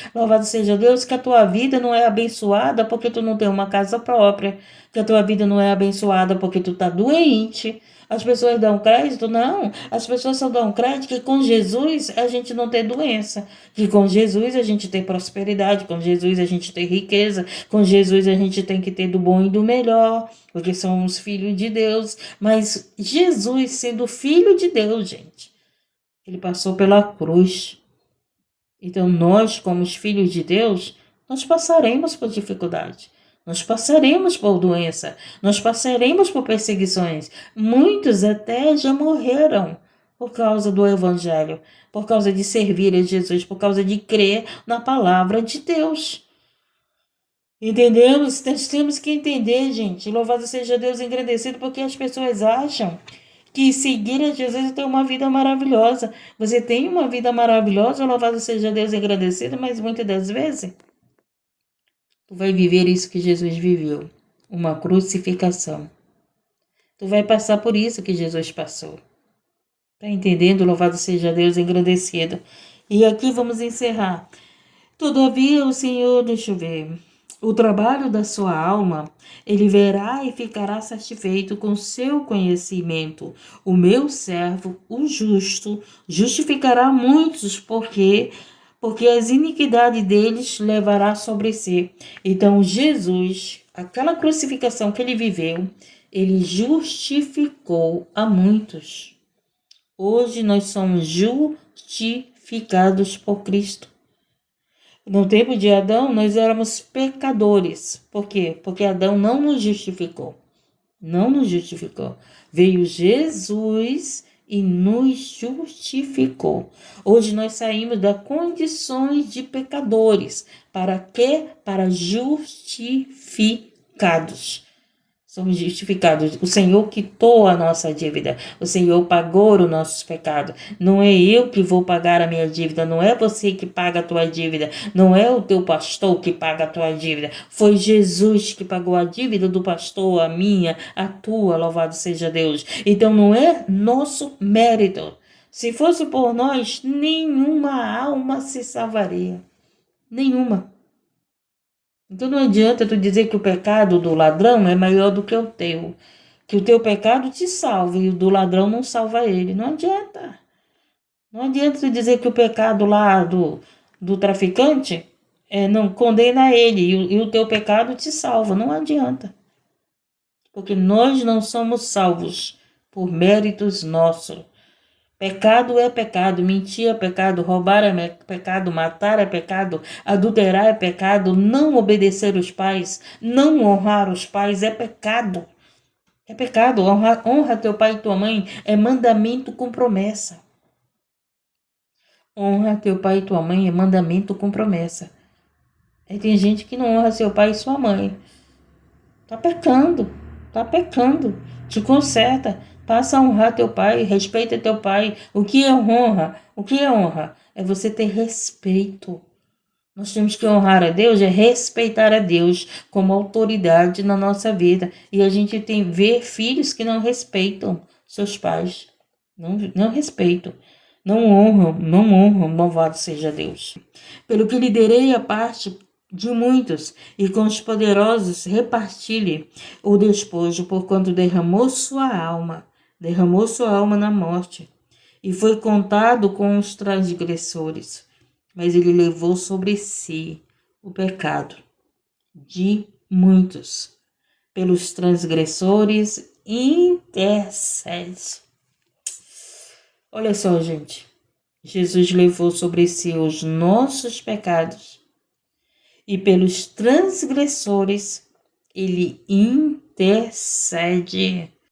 Speaker 1: que a tua vida não é abençoada porque tu não tem uma casa própria, que a tua vida não é abençoada porque tu tá doente. As pessoas dão crédito? Não. As pessoas só dão crédito que com Jesus a gente não tem doença, que com Jesus a gente tem prosperidade, com Jesus a gente tem riqueza, com Jesus a gente tem que ter do bom e do melhor, porque somos filhos de Deus. Mas Jesus, sendo filho de Deus, gente, ele passou pela cruz. Então nós, como os filhos de Deus, nós passaremos por dificuldade. Nós passaremos por doença, nós passaremos por perseguições. Muitos até já morreram por causa do Evangelho, por causa de servir a Jesus, por causa de crer na palavra de Deus. Entendemos? Nós temos que entender, gente. Louvado seja Deus engrandecido, porque as pessoas acham que seguir a Jesus é ter uma vida maravilhosa. Você tem uma vida maravilhosa, louvado seja Deus engrandecido, mas muitas das vezes tu vai viver isso que Jesus viveu, uma crucificação. Tu vai passar por isso que Jesus passou. Tá entendendo? Louvado seja Deus engrandecido. E aqui vamos encerrar. Todavia o Senhor, deixa eu ver, o trabalho da sua alma, ele verá e ficará satisfeito com seu conhecimento. O meu servo, o justo, justificará muitos, porque as iniquidades deles levará sobre si. Então Jesus, aquela crucificação que ele viveu, ele justificou a muitos. Hoje nós somos justificados por Cristo. No tempo de Adão, nós éramos pecadores. Por quê? Porque Adão não nos justificou. Não nos justificou. Veio Jesus e nos justificou. Hoje nós saímos das condições de pecadores. Para quê? Para justificados. Somos justificados. O Senhor quitou a nossa dívida. O Senhor pagou os nossos pecados. Não é eu que vou pagar a minha dívida. Não é você que paga a tua dívida. Não é o teu pastor que paga a tua dívida. Foi Jesus que pagou a dívida do pastor, a minha, a tua. Louvado seja Deus. Então não é nosso mérito. Se fosse por nós, nenhuma alma se salvaria. Nenhuma. Então não adianta tu dizer que o pecado do ladrão é maior do que o teu. Que o teu pecado te salva e o do ladrão não salva ele. Não adianta. Não adianta tu dizer que o pecado lá do traficante não condena ele e o teu pecado te salva. Não adianta. Porque nós não somos salvos por méritos nossos. Pecado é pecado, mentir é pecado, roubar é pecado, matar é pecado, adulterar é pecado, não obedecer os pais, não honrar os pais é pecado. É pecado, honra teu pai e tua mãe é mandamento com promessa. Honra teu pai e tua mãe é mandamento com promessa. Aí tem gente que não honra seu pai e sua mãe. Tá pecando. Te conserta. Passa a honrar teu pai, respeita teu pai. O que é honra? O que é honra? É você ter respeito. Nós temos que honrar a Deus, é respeitar a Deus como autoridade na nossa vida. E a gente vê filhos que não respeitam seus pais. Não respeitam. Não honram, louvado seja Deus. Pelo que liderei a parte de muitos, e com os poderosos reparti-lhe o despojo, porquanto derramou sua alma na morte, e foi contado com os transgressores. Mas ele levou sobre si o pecado de muitos. Pelos transgressores intercede. Olha só, gente. Jesus levou sobre si os nossos pecados e pelos transgressores ele intercede.